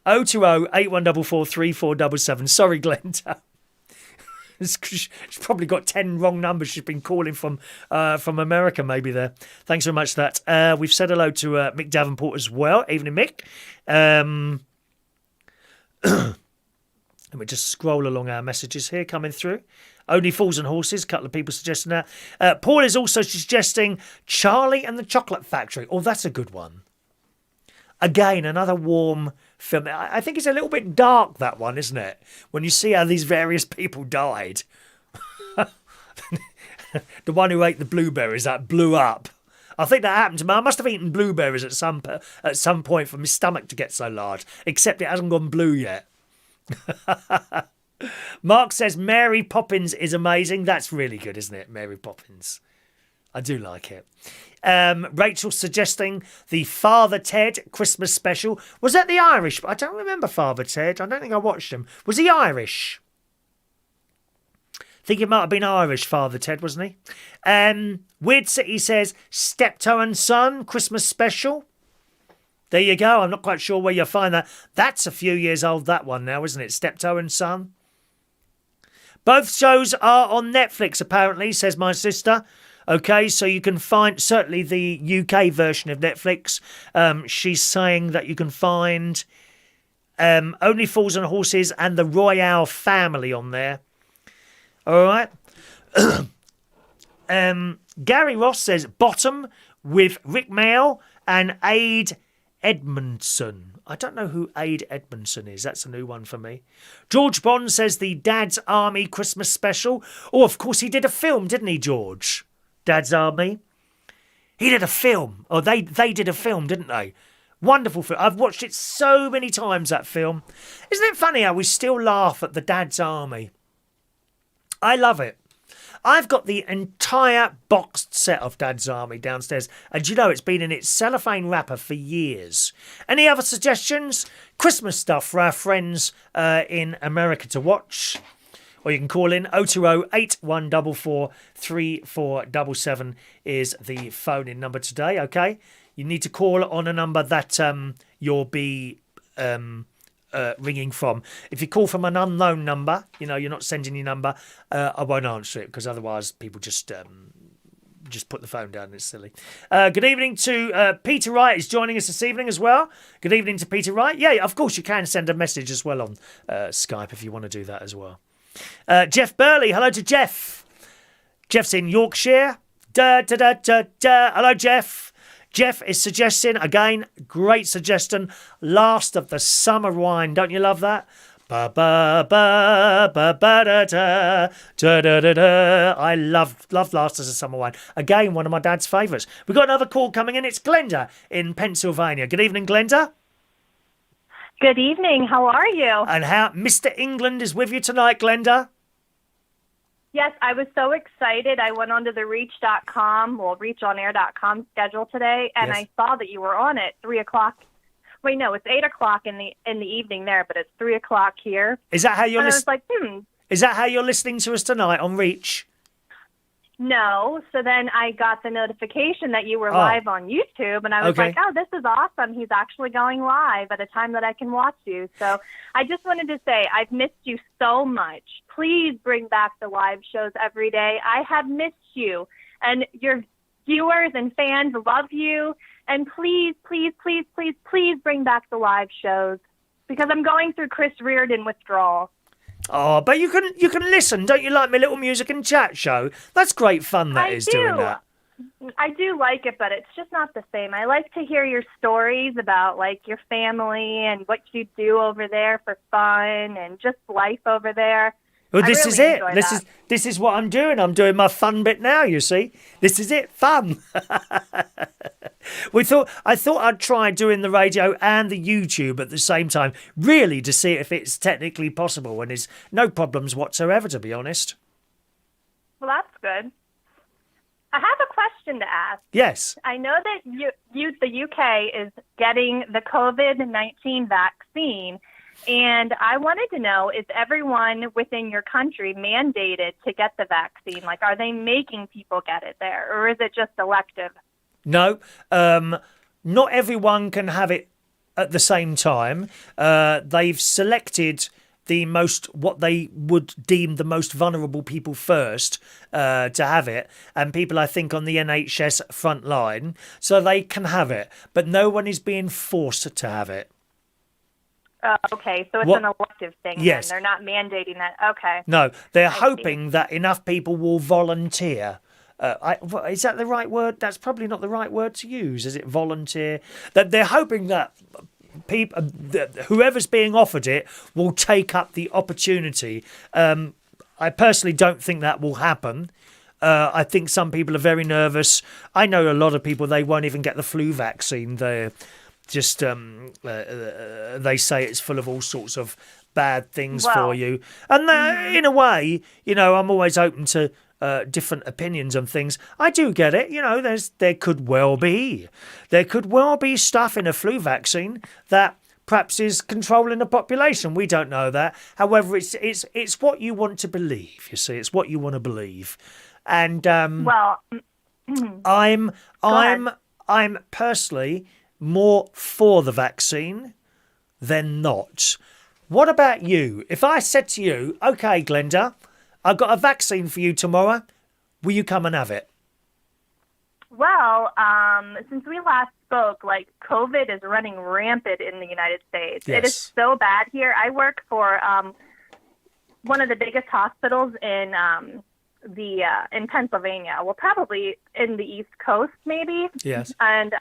020 8144 3477. Sorry, Glenda. She's probably got 10 wrong numbers she's been calling from America, maybe there. Thanks very much for that. We've said hello to Mick Davenport as well. Evening, Mick. And we just scroll along our messages here coming through. Only Fools and Horses, a couple of people suggesting that. Paul is also suggesting Charlie and the Chocolate Factory. Oh, that's a good one. Again, another warm film. I think it's a little bit dark, that one, isn't it? When you see how these various people died. The one who ate the blueberries, that blew up. I think that happened to me. I must have eaten blueberries at some point for my stomach to get so large, except it hasn't gone blue yet. Mark says Mary Poppins is amazing. That's really good, isn't it? Mary Poppins. I do like it. Rachel suggesting the Father Ted Christmas special. Was that the Irish? I don't remember Father Ted. I don't think I watched him. Was he Irish? I think it might have been Irish, Father Ted, wasn't he? Weird City says Steptoe and Son Christmas special. There you go. I'm not quite sure where you'll find that. That's a few years old, that one now, isn't it? Steptoe and Son. Both shows are on Netflix, apparently, says my sister. Okay, so you can find, certainly the UK version of Netflix. She's saying that you can find Only Fools and Horses and the Royale Family on there. All right. Gary Ross says Bottom with Rick Mail and Aid Edmondson. I don't know who Aid Edmondson is. That's a new one for me. George Bond says the Dad's Army Christmas special. Oh, of course, he did a film, didn't he, George? Dad's Army. He did a film. Oh, they did a film, didn't they? Wonderful film. I've watched it so many times, that film. Isn't it funny how we still laugh at the Dad's Army? I love it. I've got the entire boxed set of Dad's Army downstairs, and you know it's been in its cellophane wrapper for years. Any other suggestions? Christmas stuff for our friends in America to watch? Or you can call in 020 8144 3477 is the phone-in number today, okay? You need to call on a number that you'll be ringing from. If you call from an unknown number, you know, you're not sending your number, I won't answer it, because otherwise people just put the phone down. It's silly. Good evening to Peter Wright is joining us this evening as well. Good evening to Peter Wright. Yeah, of course you can send a message as well on Skype if you want to do that as well. Jeff Burley, hello to Jeff. Jeff's in Yorkshire. Hello, Jeff. Jeff is suggesting, again, great suggestion, Last of the Summer Wine. Don't you love that? Ba ba ba ba ba da da da da da da. I love Last of the Summer Wine. Again, one of my dad's favourites. We've got another call coming in. It's Glenda in Pennsylvania. Good evening, Glenda. Good evening. How are you? And how Mr. England is with you tonight, Glenda. Yes, I was so excited. I went onto the reachonair.com schedule today, and Yes. I saw that you were on at 3 o'clock. Wait, no, it's 8 o'clock in the evening there, but it's 3 o'clock here. Is that how you're And I was like, Is that how you're listening to us tonight on Reach? No. So then I got the notification that you were live on YouTube, and I was Okay. like, oh, this is awesome. He's actually going live at a time that I can watch you. So I just wanted to say I've missed you so much. Please bring back the live shows every day. I have missed you, and your viewers and fans love you. And please, please, please, please, please bring back the live shows, because I'm going through Chris Reardon withdrawal. Oh, but you can listen. Don't you like my little music and chat show? That's great fun, that I is do. doing that. I do like it, but it's just not the same. I like to hear your stories about like your family and what you do over there for fun and just life over there. Well, this really is it. enjoy This that. is what I'm doing. I'm doing my fun bit now. You see, this is it. Fun. I thought I'd try doing the radio and the YouTube at the same time, really, to see if it's technically possible. And there's no problems whatsoever, to be honest. Well, that's good. I have a question to ask. Yes. I know that the UK is getting the COVID-19 vaccine, and I wanted to know, is everyone within your country mandated to get the vaccine? Like, are they making people get it there, or is it just elective? No, not everyone can have it at the same time. They've selected what they would deem the most vulnerable people first to have it, and people, I think, on the NHS front line, so they can have it, but no one is being forced to have it. Okay, so it's an elective thing. Yes. Then. They're not mandating that. Okay. No, they're hoping that enough people will volunteer. Is that the right word? That's probably not the right word to use. Is it volunteer? That they're hoping that people, whoever's being offered it, will take up the opportunity. I personally don't think that will happen. I think some people are very nervous. I know a lot of people, they won't even get the flu vaccine. They're just they say it's full of all sorts of bad things for you. And in a way, I'm always open to different opinions on things. I do get it. There could well be stuff in a flu vaccine that perhaps is controlling the population. We don't know that. However, it's what you want to believe. You see, it's what you want to believe. And I'm personally more for the vaccine than not. What about you? If I said to you, okay, Glenda, I've got a vaccine for you tomorrow, will you come and have it? Well, since we last spoke, COVID is running rampant in the United States. Yes. It is so bad here. I work for one of the biggest hospitals in in Pennsylvania. Well, probably in the East Coast, maybe. Yes. And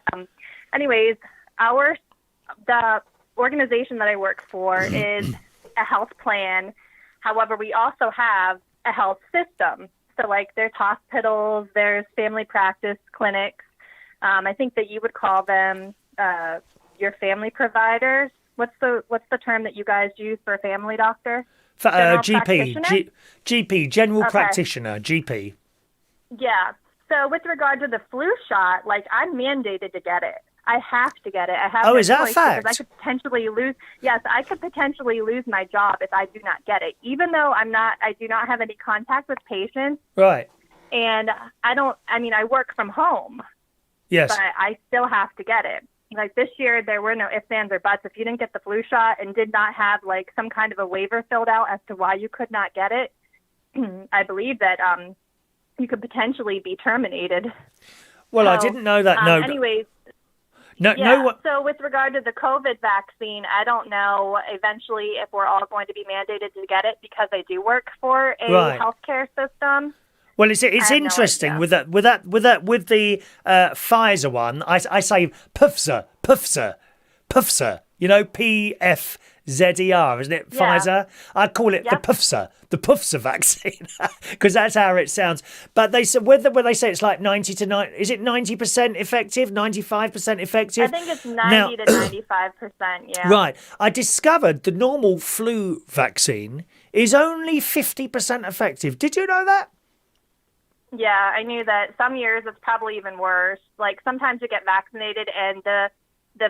anyways, the organization that I work for is a health plan. However, we also have a health system. So there's hospitals, there's family practice clinics. I think that you would call them your family providers. What's the term that you guys use for a family doctor? GP, general practitioner, GP. Yeah. So with regard to the flu shot, I'm mandated to get it. I have to get it. I have is that a fact? Because I could potentially lose. Yes, I could potentially lose my job if I do not get it. Even though I do not have any contact with patients. Right. And I work from home. Yes. But I still have to get it. This year, there were no ifs, ands, or buts. If you didn't get the flu shot and did not have some kind of a waiver filled out as to why you could not get it, I believe that you could potentially be terminated. Well, I didn't know that. No. Anyways. So with regard to the COVID vaccine, I don't know eventually if we're all going to be mandated to get it because I do work for a healthcare system. Well, it's interesting with the Pfizer one. I say Pfizer. PFZER, isn't it? Yeah. Pfizer. I call it the Pfizer vaccine, because that's how it sounds. But they said whether they say it's 90 to 9, is it 90% effective, 95% effective? I think it's 90 to 95%. Yeah. Right. I discovered the normal flu vaccine is only 50% effective. Did you know that? Yeah, I knew that. Some years it's probably even worse. Sometimes you get vaccinated and the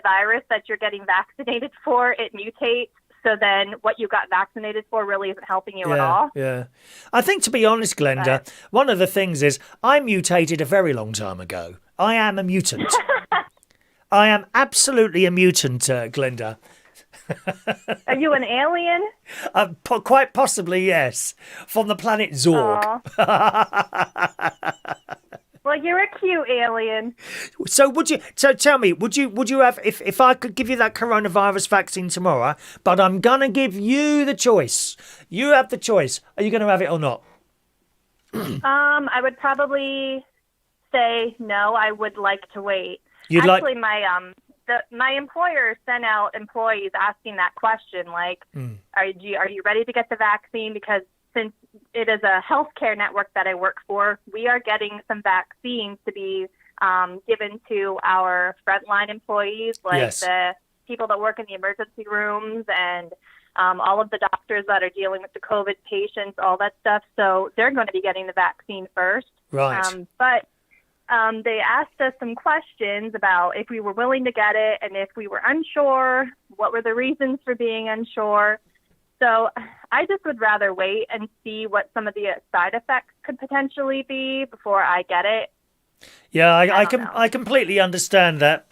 virus that you're getting vaccinated for, it mutates. So then what you got vaccinated for really isn't helping you at all. Yeah. I think, to be honest, Glenda, one of the things is I mutated a very long time ago. I am a mutant. I am absolutely a mutant, Glenda. Are you an alien? Quite possibly, yes. From the planet Zorg. Well, you're a cute alien. So tell me, would you have, if I could give you that coronavirus vaccine tomorrow, but I'm going to give you the choice. You have the choice. Are you going to have it or not? I would probably say no. I would like to wait. You'd Actually, my employer sent out employees asking that question, like, are you ready to get the vaccine? Because since it is a healthcare network that I work for, we are getting some vaccines to be given to our frontline employees, like the people that work in the emergency rooms and all of the doctors that are dealing with the COVID patients, all that stuff. So they're going to be getting the vaccine first. Right. But they asked us some questions about if we were willing to get it and if we were unsure, what were the reasons for being unsure. So I just would rather wait and see what some of the side effects could potentially be before I get it. Yeah, I completely understand that.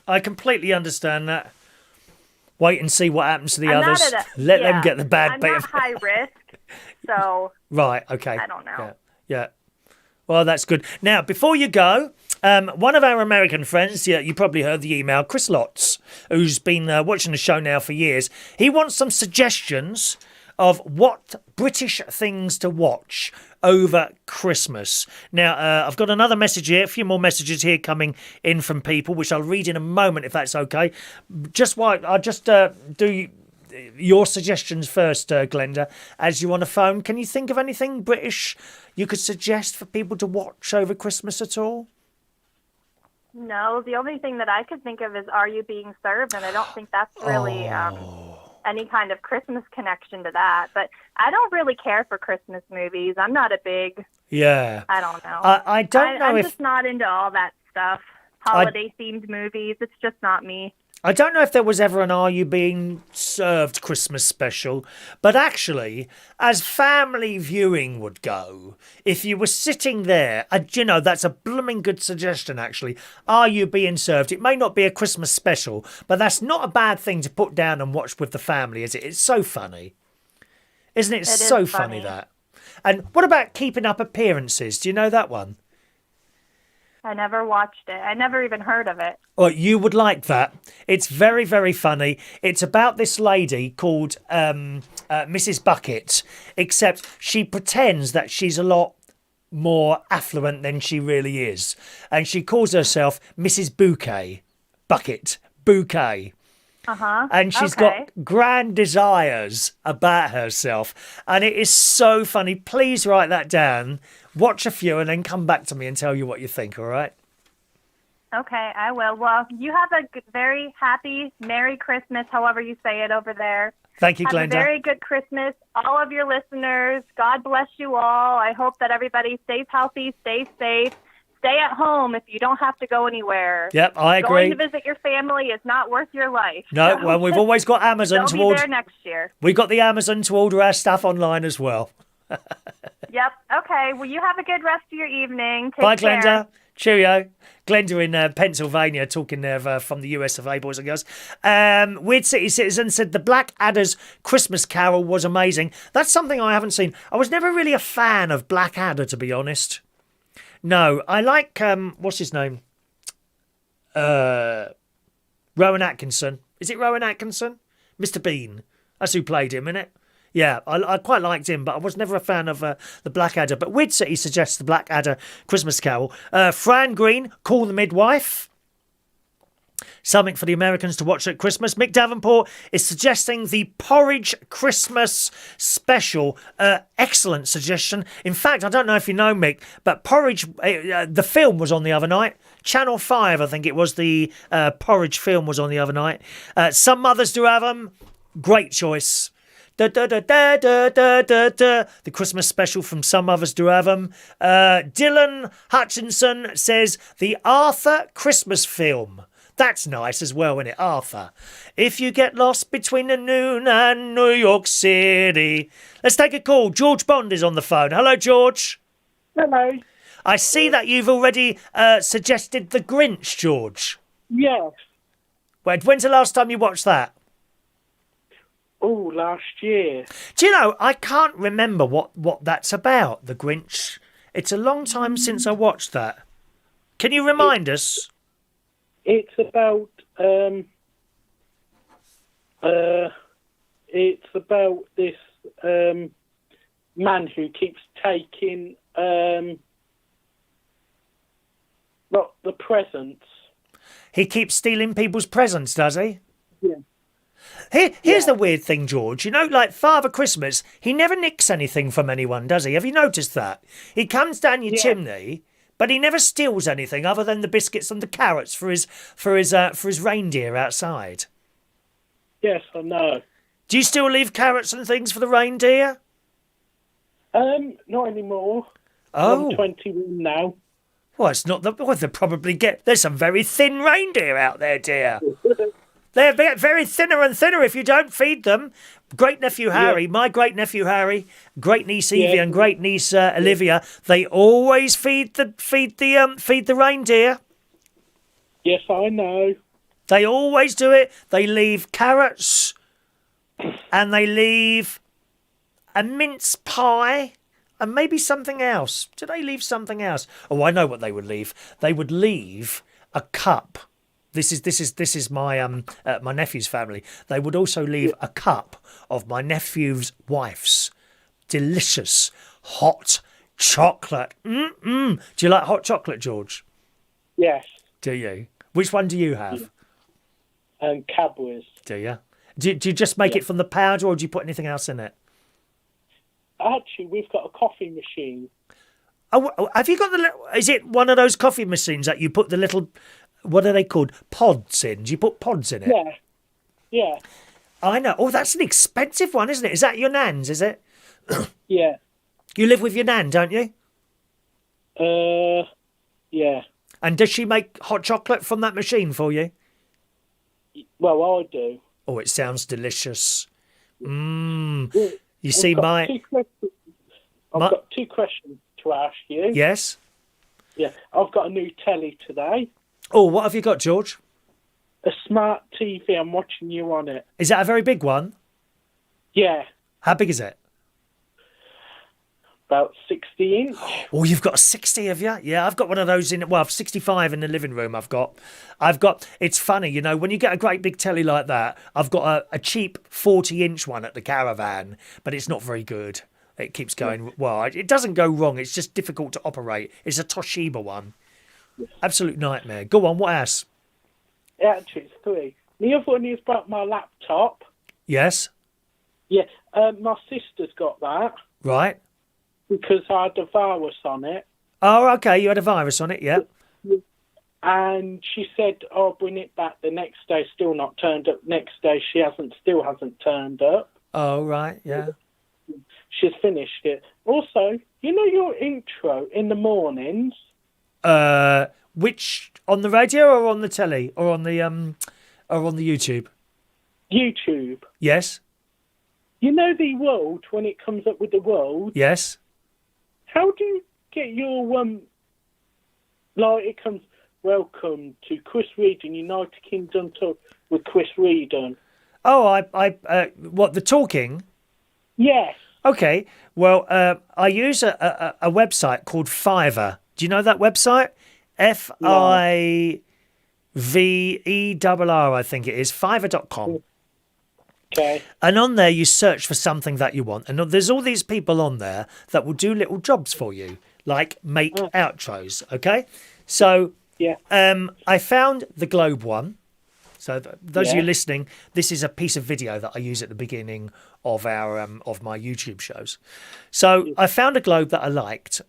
Wait and see what happens to the others. Let them get the bad bit. I'm not high risk, so... Right, okay. I don't know. Yeah. Well, that's good. Now, before you go, one of our American friends, you probably heard the email, Chris Lotz, who's been watching the show now for years, he wants some suggestions of what British things to watch over Christmas. Now, I've got another message here, a few more messages here coming in from people, which I'll read in a moment if that's okay. I'll just do your suggestions first, Glenda, as you on the phone. Can you think of anything British you could suggest for people to watch over Christmas at all? No, the only thing that I could think of is Are You Being Served? And I don't think that's really... any kind of Christmas connection to that. But I don't really care for Christmas movies. I'm not a big... Yeah. I don't know. I don't know I'm if... just not into all that stuff. Holiday-themed movies. It's just not me. I don't know if there was ever an Are You Being Served Christmas special, but actually, as family viewing would go, if you were sitting there, that's a blooming good suggestion, actually. Are You Being Served? It may not be a Christmas special, but that's not a bad thing to put down and watch with the family, is it? It's so funny. Isn't it? It's so funny, that. And what about Keeping Up Appearances? Do you know that one? I never watched it. I never even heard of it. Oh, you would like that. It's very, very funny. It's about this lady called Mrs. Bucket, except she pretends that she's a lot more affluent than she really is. And she calls herself Mrs. Bouquet. Bucket. Bouquet. And she's got grand desires about herself. And it is so funny. Please write that down. Watch a few and then come back to me and tell you what you think, all right? Okay, I will. Well, you have a very happy, Merry Christmas, however you say it over there. Thank you, Glenda. Have a very good Christmas. All of your listeners, God bless you all. I hope that everybody stays healthy, stays safe. Stay at home if you don't have to go anywhere. Yep, I agree. Going to visit your family is not worth your life. No, well, we've always got Amazon to order. Be there next year. We've got the Amazon to order our stuff online as well. Yep. Okay. Well, you have a good rest of your evening. Bye, care. Glenda. Cheerio. Glenda in Pennsylvania, talking there from the US of A, boys and girls. Weird City Citizen said the Blackadder's Christmas Carol was amazing. That's something I haven't seen. I was never really a fan of Blackadder, to be honest. No, I like, what's his name? Rowan Atkinson. Is it Rowan Atkinson? Mr. Bean. That's who played him, innit? Yeah, I quite liked him, but I was never a fan of the Blackadder. But Weird City suggests the Blackadder Christmas Carol. Fran Green, Call the Midwife. Something for the Americans to watch at Christmas. Mick Davenport is suggesting the Porridge Christmas Special. Excellent suggestion. In fact, I don't know if you know, Mick, but Porridge, the film was on the other night. Channel 5, I think it was, the Porridge film was on the other night. Some mothers do have them. Great choice. Da, da, da, da, da, da, da, da. The Christmas special from Some Others Do Have 'Em. Dylan Hutchinson says the Arthur Christmas film. That's nice as well, isn't it, Arthur? If you get lost between the noon and New York City. Let's take a call. George Bond is on the phone. Hello, George. Hello. I see that you've already suggested The Grinch, George. Yes. When's the last time you watched that? Oh, last year. Do you know, I can't remember what that's about, The Grinch. It's a long time since I watched that. Can you remind us? It's about this man who keeps taking not the presents. He keeps stealing people's presents, does he? Yeah. Here's the weird thing, George. You know, like Father Christmas, he never nicks anything from anyone, does he? Have you noticed that? He comes down your chimney, but he never steals anything other than the biscuits and the carrots for his reindeer outside. Yes, I know. Do you still leave carrots and things for the reindeer? Not anymore. Oh. I'm 21 now. Well, it's not the. Well, they probably get. There's some very thin reindeer out there, dear. They're very thinner and thinner if you don't feed them. Great nephew Harry, my great nephew Harry, great niece Evie, and great niece Olivia. They always feed the reindeer. Yes, I know. They always do it. They leave carrots, and they leave a mince pie. And maybe something else. Did they leave something else? Oh, I know what they would leave. They would leave a cup. This is my my nephew's family. They would also leave a cup of my nephew's wife's delicious hot chocolate. Do you like hot chocolate, George? Yes. Do you? Which one do you have? Cadbury's. Do you? Do you just make it from the powder, or do you put anything else in it? Actually, we've got a coffee machine. Oh, have you got the? Is it one of those coffee machines that you put the little? What are they called? Pods in. Do you put pods in it? Yeah. Yeah. I know. Oh, that's an expensive one, isn't it? Is that your nan's? Is it? Yeah. You live with your nan, don't you? Yeah. And does she make hot chocolate from that machine for you? Well, I do. Oh, it sounds delicious. You I've see, got got two questions to ask you. Yes. Yeah, I've got a new telly today. Oh, what have you got, George? A smart TV. I'm watching you on it. Is that a very big one? Yeah, How big is it? about 60 inch. Oh, you've got a 60 of you? Yeah, I've got one of those in. Well, I've 65 in the living room. I've got. It's funny, you know, when you get a great big telly like that. I've got a cheap 40-inch one at the caravan, but it's not very good. It keeps going. Well, it doesn't go wrong. It's just difficult to operate. It's a Toshiba one. Absolute nightmare. Go on. What else? Actually, it's three. The other one is about my laptop. Yes. Yeah, my sister's got that Right. because I had a virus on it. Oh, okay. You had a virus on it. Yeah. And she said, "Oh, bring it back." The next day, still not turned up. Next day, still hasn't turned up. Oh, right. Yeah. She's finished it. Also, you know your intro in the mornings? Which on the radio or on the telly or on the YouTube? YouTube. Yes. You know the world when it comes up with the world? Yes. How do you get your like it comes welcome to Chris Reedon, United Kingdom Talk with Chris Reedon? Oh, what, the talking? Yes. Okay. Well, I use a website called Fiverr. Do you know that website? FIVERR, I think it is. Fiverr.com. Okay. And on there, you search for something that you want. And there's all these people on there that will do little jobs for you, like make outros. Okay. So Yeah. I found the Globe one. So those of you listening, this is a piece of video that I use at the beginning of our of my YouTube shows. So I found a globe that I liked.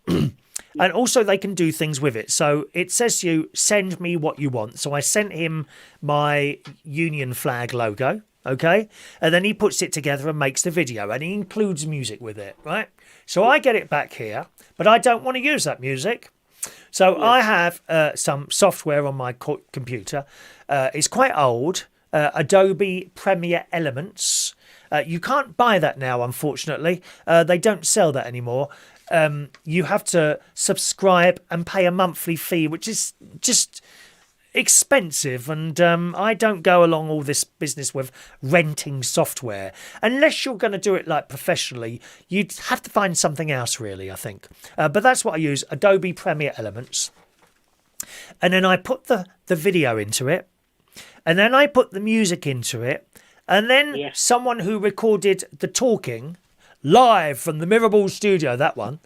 And also they can do things with it. So it says to you, send me what you want. So I sent him my Union flag logo, okay? And then he puts it together and makes the video. And he includes music with it, right? So I get it back here, but I don't want to use that music. So I have some software on my computer. It's quite old, Adobe Premiere Elements. You can't buy that now, unfortunately. They don't sell that anymore. You have to subscribe and pay a monthly fee, which is just expensive. And I don't go along all this business with renting software. Unless you're going to do it like professionally, you'd have to find something else, really, I think. But that's what I use, Adobe Premiere Elements. And then I put the video into it. And then I put the music into it. And then someone who recorded the talking live from the Mirrorball studio, that one.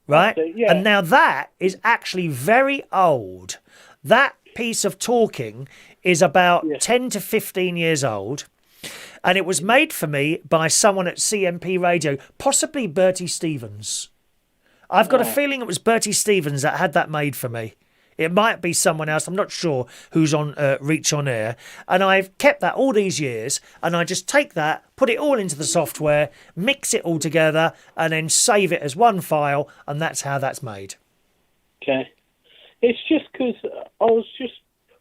right? Yeah. And now that is actually very old. That piece of talking is about 10 to 15 years old. And it was made for me by someone at CMP Radio, possibly Bertie Stevens. I've got a feeling it was Bertie Stevens that had that made for me. It might be someone else. I'm not sure who's on Reach on Air. And I've kept that all these years. And I just take that, put it all into the software, mix it all together, and then save it as one file. And that's how that's made. Okay. It's just because I was just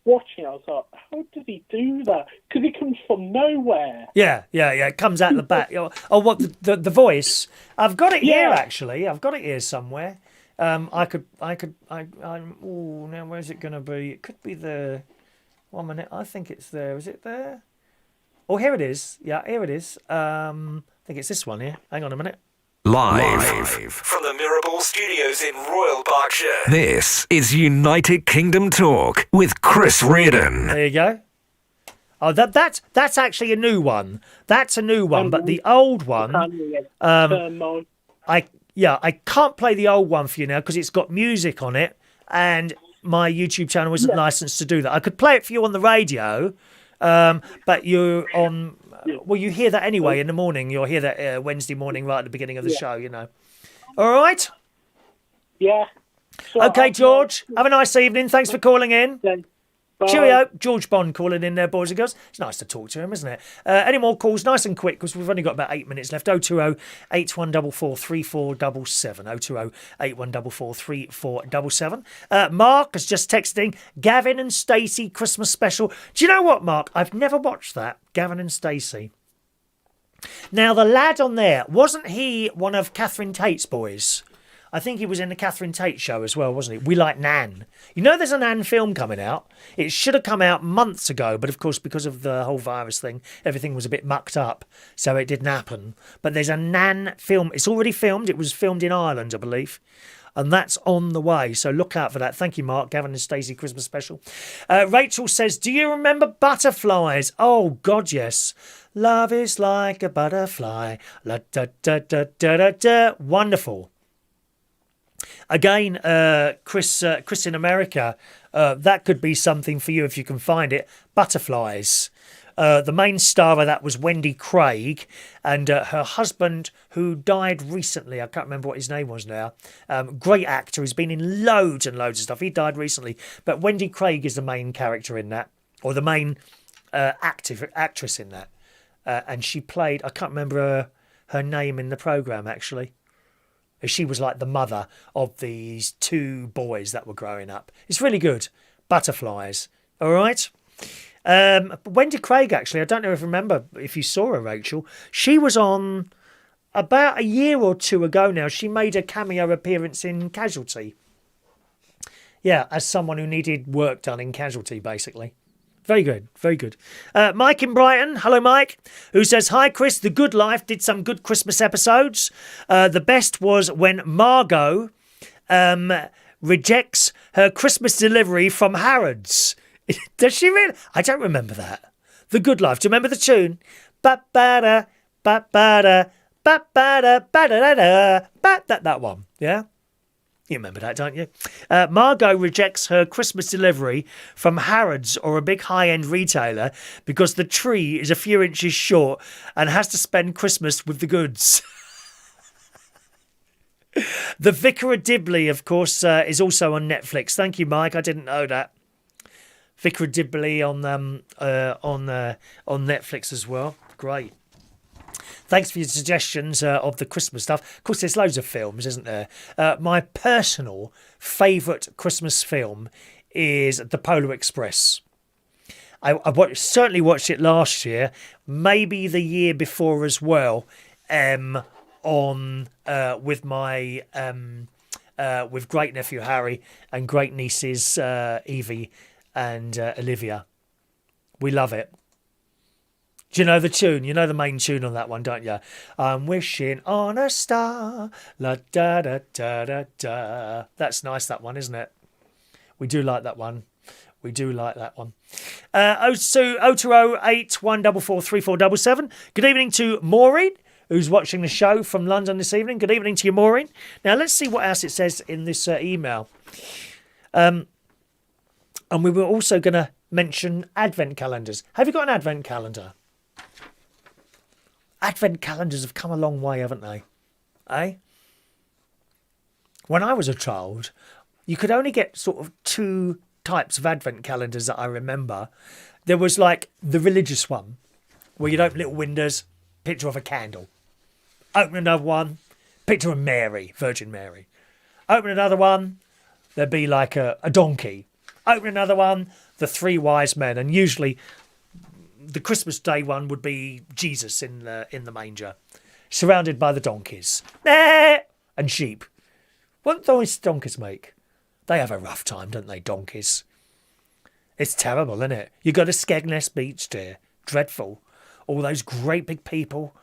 watching. I was like, how did he do that? Because it comes from nowhere. Yeah. It comes out the back. Oh, what, the voice? I've got it here, actually. I've got it here somewhere. Oh, now where's it going to be? It could be the... 1 minute. I think it's there. Is it there? Oh, here it is. Yeah, here it is. I think it's this one here. Hang on a minute. Live from the Mirable Studios in Royal Berkshire. This is United Kingdom Talk with Chris Reardon. There you go. Oh, that's actually a new one. That's a new one, but the old one... I can't play the old one for you now because it's got music on it and my YouTube channel isn't licensed to do that. I could play it for you on the radio, but you're on... Well, you hear that anyway in the morning. You'll hear that Wednesday morning right at the beginning of the show, you know. All right? Yeah. So okay, George. Have a nice evening. Thanks for calling in. Yeah. Bye. Cheerio. George Bond calling in there, boys and girls. It's nice to talk to him, isn't it? Any more calls? Nice and quick, because we've only got about 8 minutes left. 020 8144 3477. 020 8144 3477. Mark is just texting, Gavin and Stacey Christmas special. Do you know what, Mark? I've never watched that, Gavin and Stacey. Now, the lad on there, wasn't he one of Catherine Tate's boys? I think he was in the Catherine Tate show as well, wasn't he? We Like Nan. You know there's a Nan film coming out. It should have come out months ago, but of course because of the whole virus thing, everything was a bit mucked up, so it didn't happen. But there's a Nan film. It's already filmed. It was filmed in Ireland, I believe. And that's on the way, so look out for that. Thank you, Mark. Gavin and Stacey Christmas special. Rachel says, do you remember butterflies? Oh, God, yes. Love is like a butterfly. La da da da da da da. Wonderful. Again, Chris in America, that could be something for you if you can find it. Butterflies. The main star of that was Wendy Craig, and her husband, who died recently. I can't remember what his name was now. Great actor. He's been in loads and loads of stuff. He died recently. But Wendy Craig is the main character in that, or the main actress in that. And she played, I can't remember her name in the programme, actually. She was like the mother of these two boys that were growing up. It's really good. Butterflies. All right? Wendy Craig, actually, I don't know if you remember if you saw her, Rachel. She was on about a year or two ago now. She made a cameo appearance in Casualty. Yeah, as someone who needed work done in Casualty, basically. Very good, very good. Mike in Brighton, hello Mike, who says, hi Chris, The Good Life did some good Christmas episodes. The best was when Margot rejects her Christmas delivery from Harrods. Does she really? I don't remember that. The Good Life, do you remember the tune? Ba-ba-da, ba-ba-da, ba-ba-da, ba-da-da-da, ba-da, that one, yeah? You remember that, don't you? Margot rejects her Christmas delivery from Harrods or a big high-end retailer because the tree is a few inches short and has to spend Christmas with the goods. The Vicar of Dibley, of course, is also on Netflix. Thank you, Mike. I didn't know that. Vicar of Dibley on Netflix as well. Great. Thanks for your suggestions of the Christmas stuff. Of course, there's loads of films, isn't there? My personal favourite Christmas film is The Polar Express. I certainly watched it last year, maybe the year before as well, with my with great nephew Harry and great nieces Evie and Olivia. We love it. Do you know the tune? You know the main tune on that one, don't you? I'm wishing on a star, la da da da da da. That's nice, that one, isn't it? We do like that one. We do like that one. 020 8144 3477. Good evening to Maureen, who's watching the show from London this evening. Good evening to you, Maureen. Now, let's see what else it says in this email. And we were also going to mention advent calendars. Have you got an advent calendar? Advent calendars have come a long way, haven't they? Eh? When I was a child, you could only get sort of 2 types of advent calendars that I remember. There was like the religious one, where you'd open little windows, picture of a candle. Open another one, picture of Mary, Virgin Mary. Open another one, there'd be like a donkey. Open another one, the 3 wise men, and usually the Christmas Day one would be Jesus in the manger, surrounded by the donkeys and sheep. What do those donkeys make? They have a rough time, don't they, donkeys? It's terrible, isn't it? You go to Skegness Beach, dear. Dreadful. All those great big people.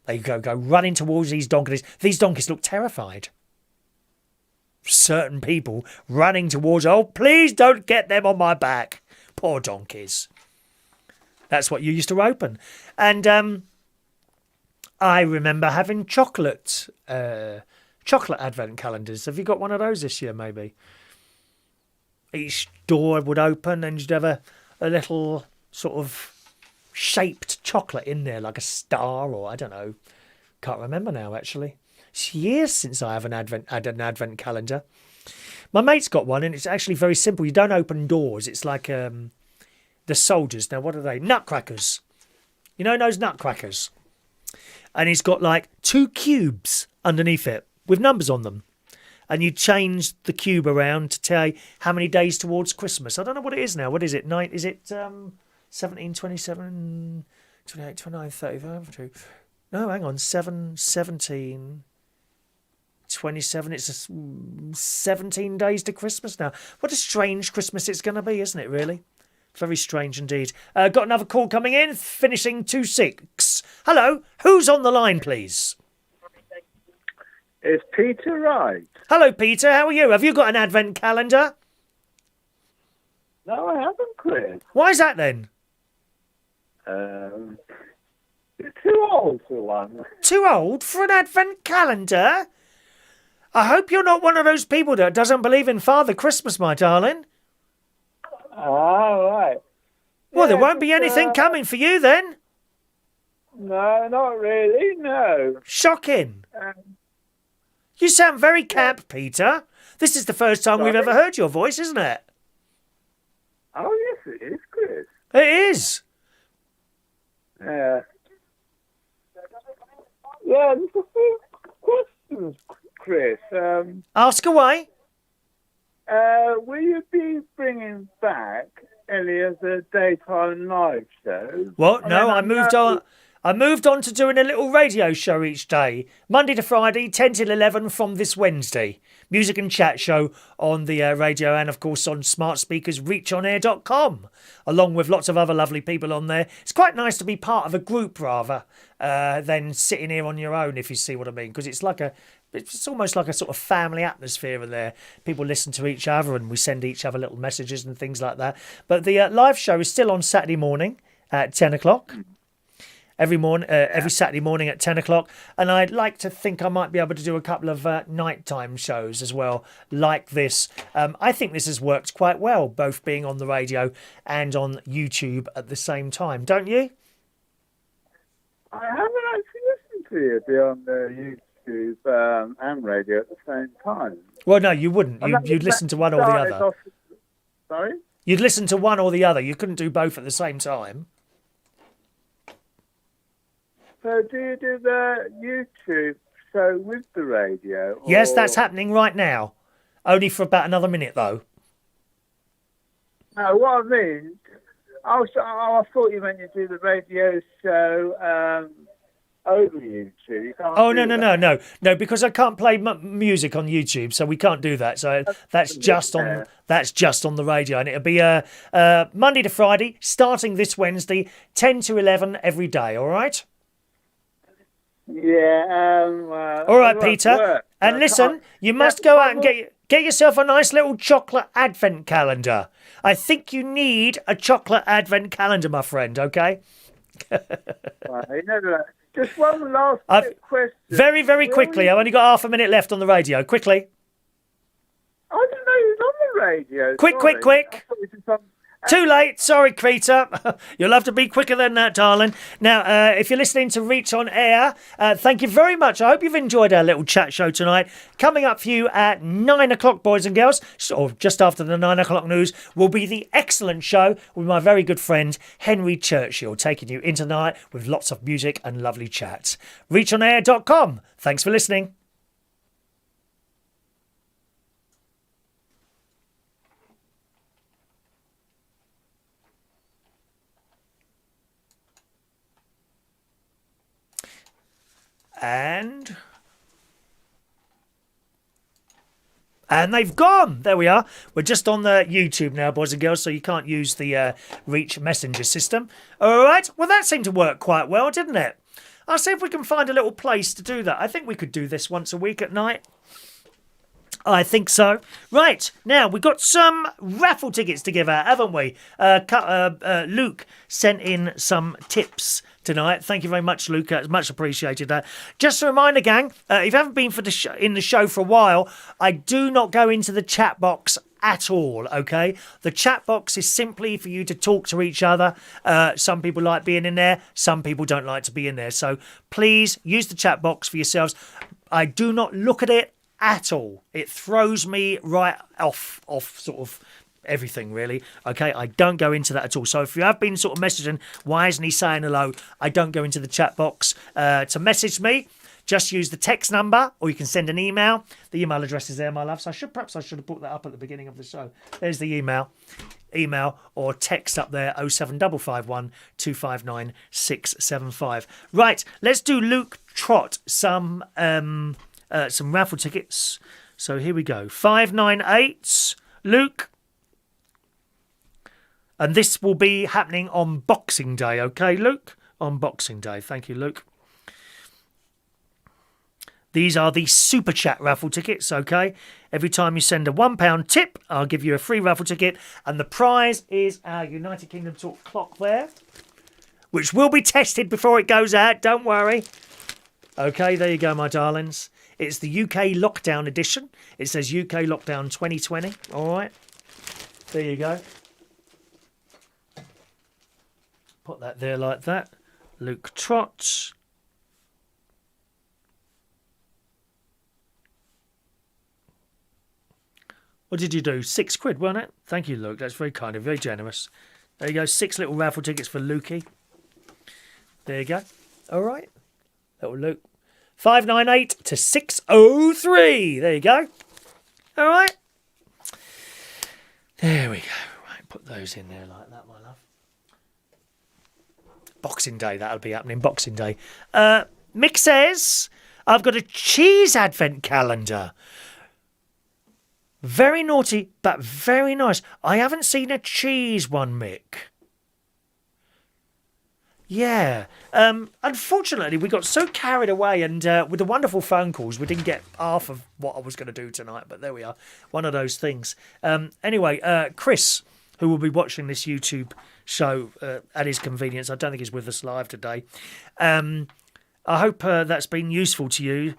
They go running towards these donkeys. These donkeys look terrified. Certain people running towards, oh, please don't get them on my back. Poor donkeys. That's what you used to open. And I remember having chocolate advent calendars. Have you got one of those this year, maybe? Each door would open and you'd have a little sort of shaped chocolate in there, like a star or I don't know. Can't remember now, actually. It's years since I have had an advent calendar. My mate's got one and it's actually very simple. You don't open doors. It's like the soldiers. Now, what are they? Nutcrackers. You know those nutcrackers? And he's got like 2 cubes underneath it with numbers on them. And you change the cube around to tell you how many days towards Christmas. I don't know what it is now. What is it? Is it 17, 27, 28, 29, 30, 32? No, hang on. 7, 17, 27. It's 17 days to Christmas now. What a strange Christmas it's going to be, isn't it, really? Very strange indeed. Got another call coming in, finishing 26. Hello, who's on the line, please? Is Peter right? Hello, Peter. How are you? Have you got an advent calendar? No, I haven't, Chris. Why is that then? You're too old for one. Too old for an advent calendar? I hope you're not one of those people that doesn't believe in Father Christmas, my darling. Oh, right. Well, there won't be anything coming for you then. No, not really, no. Shocking. You sound very camp, Peter. This is the first time we've ever heard your voice, isn't it? Oh, yes, it is, Chris. It is. Yeah. Yeah, there's a few questions, Chris. Ask away. Will you be bringing back any of the daytime live shows? What? No, I moved on. I moved on to doing a little radio show each day, Monday to Friday, 10 till 11 from this Wednesday. Music and chat show on the radio and, of course, on smart speakers, reachonair.com, along with lots of other lovely people on there. It's quite nice to be part of a group, rather, than sitting here on your own, if you see what I mean, because it's almost like a sort of family atmosphere in there. People listen to each other and we send each other little messages and things like that. But the live show is still on Saturday morning at 10 o'clock. Every Saturday morning at 10 o'clock. And I'd like to think I might be able to do a couple of nighttime shows as well, like this. I think this has worked quite well, both being on the radio and on YouTube at the same time, don't you? I haven't actually listened to you be on the YouTube and radio at the same time. Well, no, you wouldn't. You'd listen to one or the other. Sorry? You'd listen to one or the other. You couldn't do both at the same time. So do you do the YouTube show with the radio? Or... Yes, that's happening right now. Only for about another minute, though. No, what I mean, I thought you meant you do the radio show over YouTube. You can't No, because I can't play music on YouTube, so we can't do that. So that's just on the radio, and it'll be Monday to Friday, starting this Wednesday, 10 to 11 every day. All right. Yeah. All right, Peter. And listen, you must go out and get yourself a nice little chocolate advent calendar. I think you need a chocolate advent calendar, my friend. Okay. Just one last quick question. Very, very quickly. I've only got half a minute left on the radio. Quickly. I didn't know he was on the radio. Quick. I thought it was on... Too late. Sorry, Krita. You'll have to be quicker than that, darling. Now, if you're listening to Reach on Air, thank you very much. I hope you've enjoyed our little chat show tonight. Coming up for you at 9 o'clock, boys and girls, or just after the 9 o'clock news, will be the excellent show with my very good friend Henry Churchill, taking you into the night with lots of music and lovely chats. ReachOnAir.com. Thanks for listening. And they've gone. There we are. We're just on the YouTube now, boys and girls, so you can't use the Reach Messenger system. All right. Well, that seemed to work quite well, didn't it? I'll see if we can find a little place to do that. I think we could do this once a week at night. I think so. Right, now we've got some raffle tickets to give out, haven't we? Luke sent in some tips tonight. Thank you very much, Luke. It's much appreciated. Just a reminder, gang, if you haven't been in the show for a while, I do not go into the chat box at all, okay? The chat box is simply for you to talk to each other. Some people like being in there. Some people don't like to be in there. So please use the chat box for yourselves. I do not look at it at all. It throws me right off sort of everything, really. Okay, I don't go into that at all. So if you have been sort of messaging, why isn't he saying hello? I don't go into the chat box to message me. Just use the text number, or you can send an email. The email address is there, my love. So perhaps I should have put that up at the beginning of the show. There's the email or text up there, 07551 259 675. Right, let's do Luke Trott some raffle tickets. So here we go. 598, Luke. And this will be happening on Boxing Day, okay, Luke? On Boxing Day. Thank you, Luke. These are the Super Chat raffle tickets, okay? Every time you send a £1 tip, I'll give you a free raffle ticket. And the prize is our United Kingdom Talk clock there, which will be tested before it goes out. Don't worry. Okay, there you go, my darlings. It's the UK Lockdown edition. It says UK Lockdown 2020. All right. There you go. Put that there like that. Luke Trott. What did you do? £6, wasn't it? Thank you, Luke. That's very kind of you, very generous. There you go. 6 little raffle tickets for Lukey. There you go. All right. Little Luke. 598 to 603. There you go. All right. There we go. Right, put those in there like that, my love. Boxing Day, that'll be happening. Boxing Day. Mick says, I've got a cheese advent calendar. Very naughty, but very nice. I haven't seen a cheese one, Mick. Yeah. Unfortunately, we got so carried away, and with the wonderful phone calls, we didn't get half of what I was going to do tonight. But there we are. One of those things. Anyway, Chris, who will be watching this YouTube show at his convenience, I don't think he's with us live today. I hope that's been useful to you.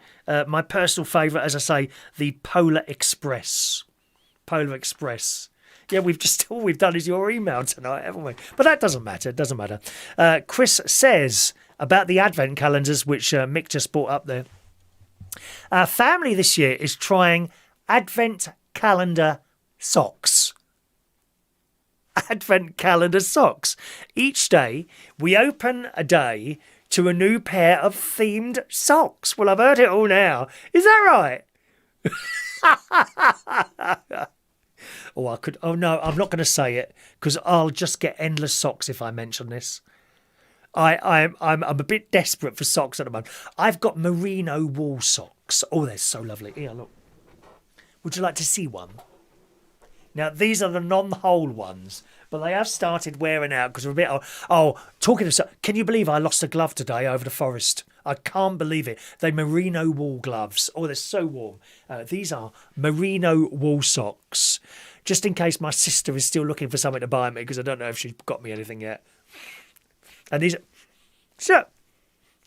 My personal favourite, as I say, the Polar Express. Polar Express. Yeah, all we've done is your email tonight, haven't we? But that doesn't matter. It doesn't matter. Chris says about the advent calendars, which Mick just brought up there. Our family this year is trying advent calendar socks. Advent calendar socks. Each day, we open a day to a new pair of themed socks. Well, I've heard it all now. Is that right? Oh no, I'm not going to say it because I'll just get endless socks if I mention this. I'm a bit desperate for socks at the moment. I've got merino wool socks. Oh, they're so lovely. Here, look. Would you like to see one? Now, these are the non-hole ones, but they have started wearing out because we're a bit old. Oh, talking of socks, can you believe I lost a glove today over the forest? I can't believe it. They're merino wool gloves. Oh, they're so warm. These are merino wool socks. Just in case my sister is still looking for something to buy me because I don't know if she's got me anything yet. And these are... So,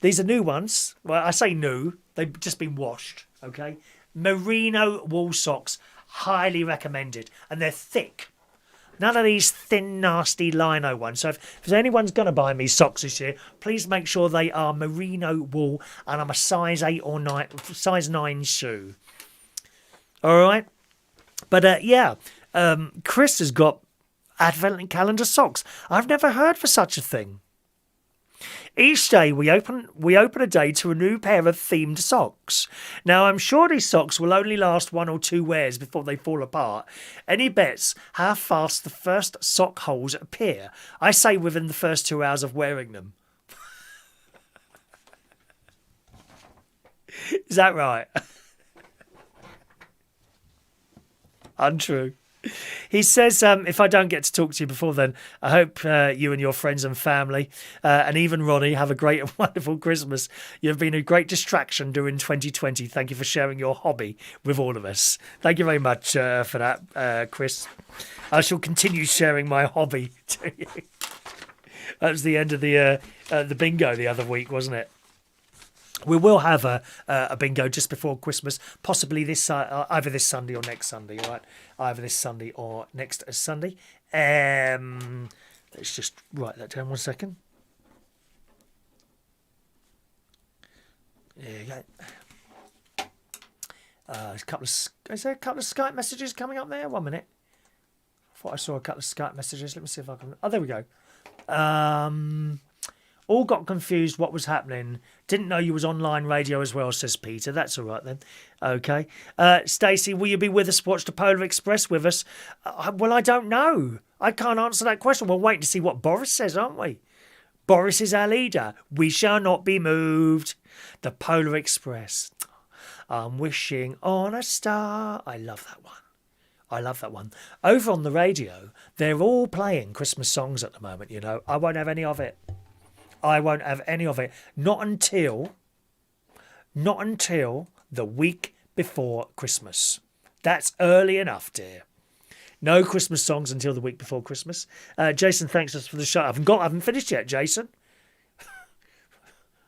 These are new ones. Well, I say new. They've just been washed, okay? Merino wool socks, highly recommended. And they're thick. None of these thin, nasty lino ones. So if anyone's going to buy me socks this year, please make sure they are merino wool and I'm a size 8 or 9, size 9 shoe. All right? But Chris has got Advent calendar socks. I've never heard for such a thing. Each day we open a day to a new pair of themed socks. Now I'm sure these socks will only last 1 or 2 wears before they fall apart. Any bets how fast the first sock holes appear? I say within the first 2 hours of wearing them. Is that right? Untrue. He says, if I don't get to talk to you before then, I hope you and your friends and family, and even Ronnie, have a great and wonderful Christmas. You've been a great distraction during 2020. Thank you for sharing your hobby with all of us. Thank you very much for that, Chris. I shall continue sharing my hobby to you. That was the end of the bingo the other week, wasn't it? We will have a bingo just before Christmas, possibly either this Sunday or next Sunday, all right? Either this Sunday or next Sunday. Let's just write that down 1 second. There you go. Is there a couple of Skype messages coming up there? 1 minute. I thought I saw a couple of Skype messages. Let me see if I can... Oh, there we go. All got confused what was happening. Didn't know you was online radio as well, says Peter. That's all right then. Okay. Stacey, will you be with us? Watch the Polar Express with us? Well, I don't know. I can't answer that question. We're waiting to see what Boris says, aren't we? Boris is our leader. We shall not be moved. The Polar Express. I'm wishing on a star. I love that one. I love that one. Over on the radio, they're all playing Christmas songs at the moment, you know. I won't have any of it. I won't have any of it. Not until the week before Christmas. That's early enough, dear. No Christmas songs until the week before Christmas. Jason thanks us for the show. I haven't finished yet, Jason.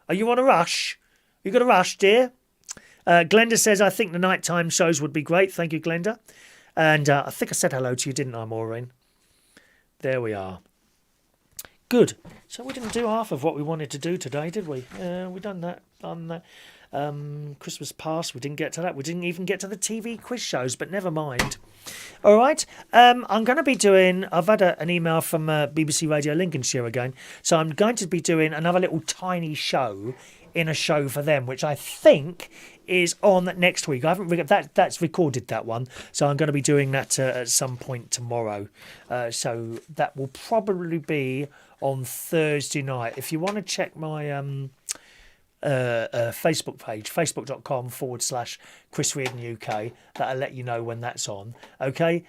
Are you on a rush? You got a rush, dear? Glenda says, I think the nighttime shows would be great. Thank you, Glenda. And I think I said hello to you, didn't I, Maureen? There we are. Good. So we didn't do half of what we wanted to do today, did we? We done that on Christmas past. We didn't get to that. We didn't even get to the TV quiz shows, but never mind. All right. I'm going to be doing... I've had an email from BBC Radio Lincolnshire again. So I'm going to be doing another little tiny show in a show for them, which I think is on next week. I haven't that's recorded, that one, so I'm going to be doing that at some point tomorrow. So that will probably be on Thursday night. If you want to check my Facebook page, facebook.com/Chris Reardon UK, that'll let you know when that's on. Okay.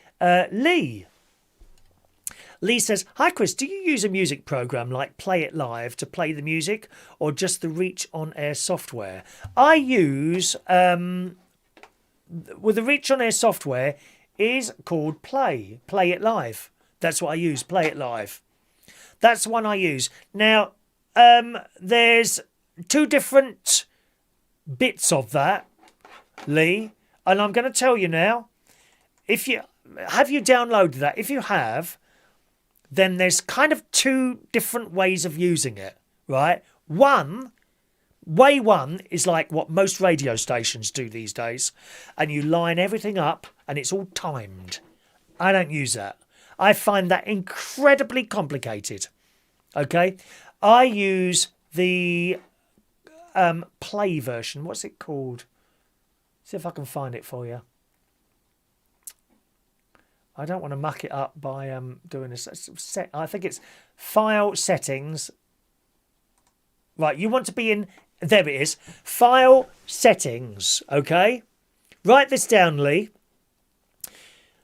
Lee says, hi Chris, do you use a music program like Play It Live to play the music, or just the Reach On Air software? I use, the Reach On Air software is called Play It Live. That's what I use, Play It Live. That's the one I use. Now, there's 2 different bits of that, Lee, and I'm going to tell you now. Have you downloaded that? If you have, then there's kind of 2 different ways of using it, right? Way one is like what most radio stations do these days, and you line everything up and it's all timed. I don't use that. I find that incredibly complicated. Okay? I use the play version. What's it called? See if I can find it for you. I don't want to muck it up by doing this. I think it's File Settings. Right, you want to be in... There it is. File Settings, okay? Write this down, Lee.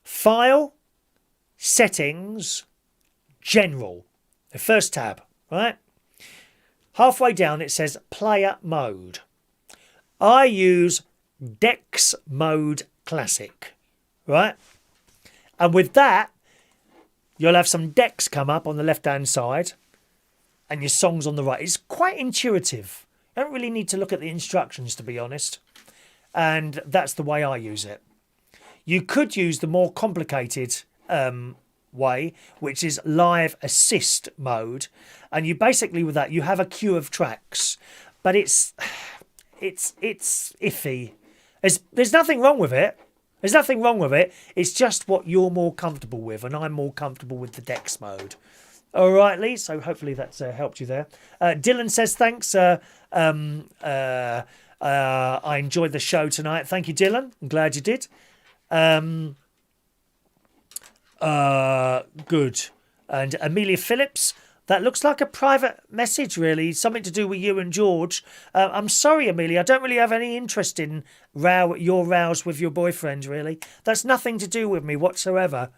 File Settings General. The first tab, right? Halfway down it says Player Mode. I use Dex Mode Classic, right? And with that, you'll have some decks come up on the left-hand side and your songs on the right. It's quite intuitive. I don't really need to look at the instructions, to be honest. And that's the way I use it. You could use the more complicated way, which is live assist mode. And you basically, with that, you have a queue of tracks. But it's iffy. There's nothing wrong with it. There's nothing wrong with it. It's just what you're more comfortable with. And I'm more comfortable with the Dex mode. All right, Lee. So hopefully that's helped you there. Dylan says, thanks. I enjoyed the show tonight. Thank you, Dylan. I'm glad you did. Good. And Amelia Phillips, that looks like a private message, really. Something to do with you and George. I'm sorry, Amelia. I don't really have any interest in your rows with your boyfriend, really. That's nothing to do with me whatsoever.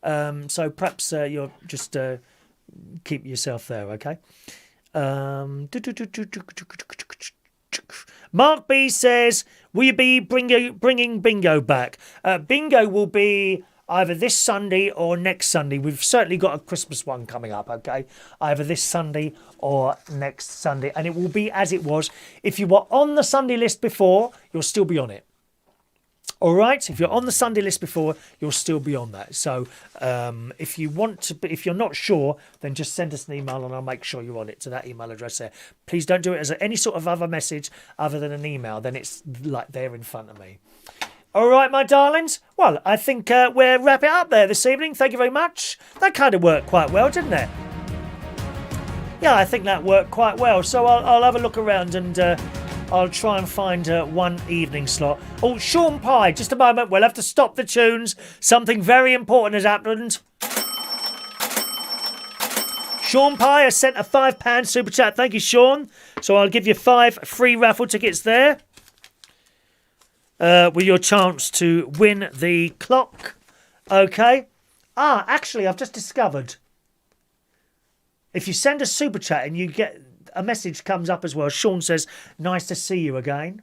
So perhaps you'll just keep yourself there, okay? Mark B says, will you be bringing bingo back? Bingo will be either this Sunday or next Sunday. We've certainly got a Christmas one coming up, okay? Either this Sunday or next Sunday. And it will be as it was. If you were on the Sunday list before, you'll still be on it. All right? If you're on the Sunday list before, you'll still be on that. So if you're not sure, then just send us an email and I'll make sure you're on it to that email address there. Please don't do it as any sort of other message other than an email. Then it's like there in front of me. All right, my darlings. Well, I think we'll wrap it up there this evening. Thank you very much. That kind of worked quite well, didn't it? Yeah, I think that worked quite well. So I'll have a look around and I'll try and find one evening slot. Oh, Sean Pye, just a moment. We'll have to stop the tunes. Something very important has happened. Sean Pye has sent a £5 super chat. Thank you, Sean. So I'll give you 5 free raffle tickets there. With your chance to win the clock. Okay. Actually, I've just discovered. If you send a super chat and you get a message comes up as well. Sean says, nice to see you again.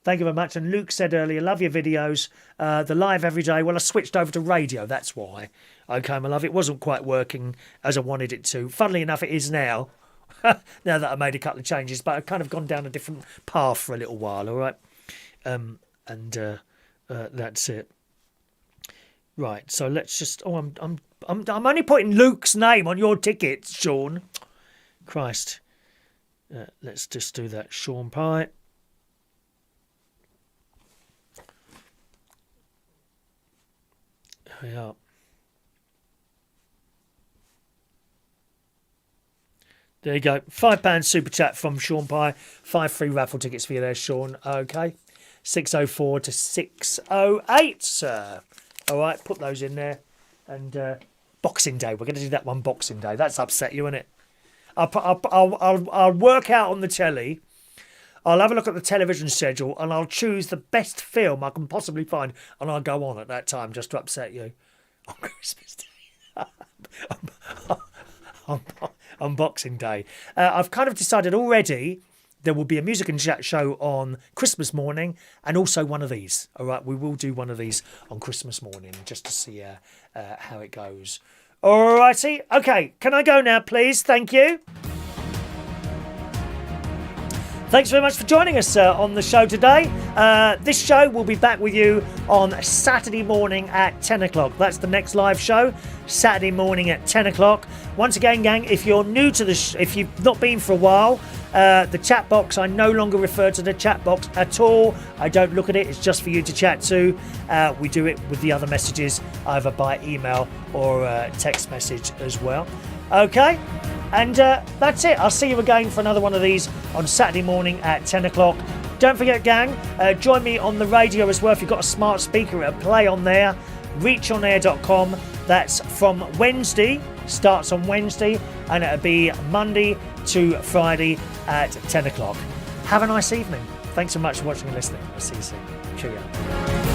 Thank you very much. And Luke said earlier, love your videos. The live every day. Well, I switched over to radio. That's why. Okay, my love. It wasn't quite working as I wanted it to. Funnily enough, it is now. Now that I made a couple of changes. But I've kind of gone down a different path for a little while. All right. And that's it. Right, so let's just. Oh, I'm only putting Luke's name on your ticket, Sean. Christ. Let's just do that, Sean Pye. There we are. There you go. £5 super chat from Sean Pye. 5 free raffle tickets for you there, Sean. Okay. 604 to 608, sir. All right, put those in there. And Boxing Day, we're going to do that one Boxing Day. That's upset you, isn't it? I'll work out on the telly. I'll have a look at the television schedule and I'll choose the best film I can possibly find and I'll go on at that time just to upset you on Christmas Day. on Boxing Day. I've kind of decided already. There will be a music and chat show on Christmas morning and also one of these. All right, we will do one of these on Christmas morning just to see how it goes. All righty. Okay, can I go now, please? Thank you. Thanks very much for joining us on the show today. This show will be back with you on Saturday morning at 10 o'clock. That's the next live show, Saturday morning at 10 o'clock. Once again, gang, if you're new to the if you've not been for a while, the chat box, I no longer refer to the chat box at all. I don't look at it. It's just for you to chat to. We do it with the other messages, either by email or text message as well. Okay? And that's it. I'll see you again for another one of these on Saturday morning at 10 o'clock. Don't forget, gang, join me on the radio as well. If you've got a smart speaker, it'll play on there. Reachonair.com. That's from Wednesday. Starts on Wednesday. And it'll be Monday to Friday at 10 o'clock. Have a nice evening. Thanks so much for watching and listening. I'll see you soon. Cheerio.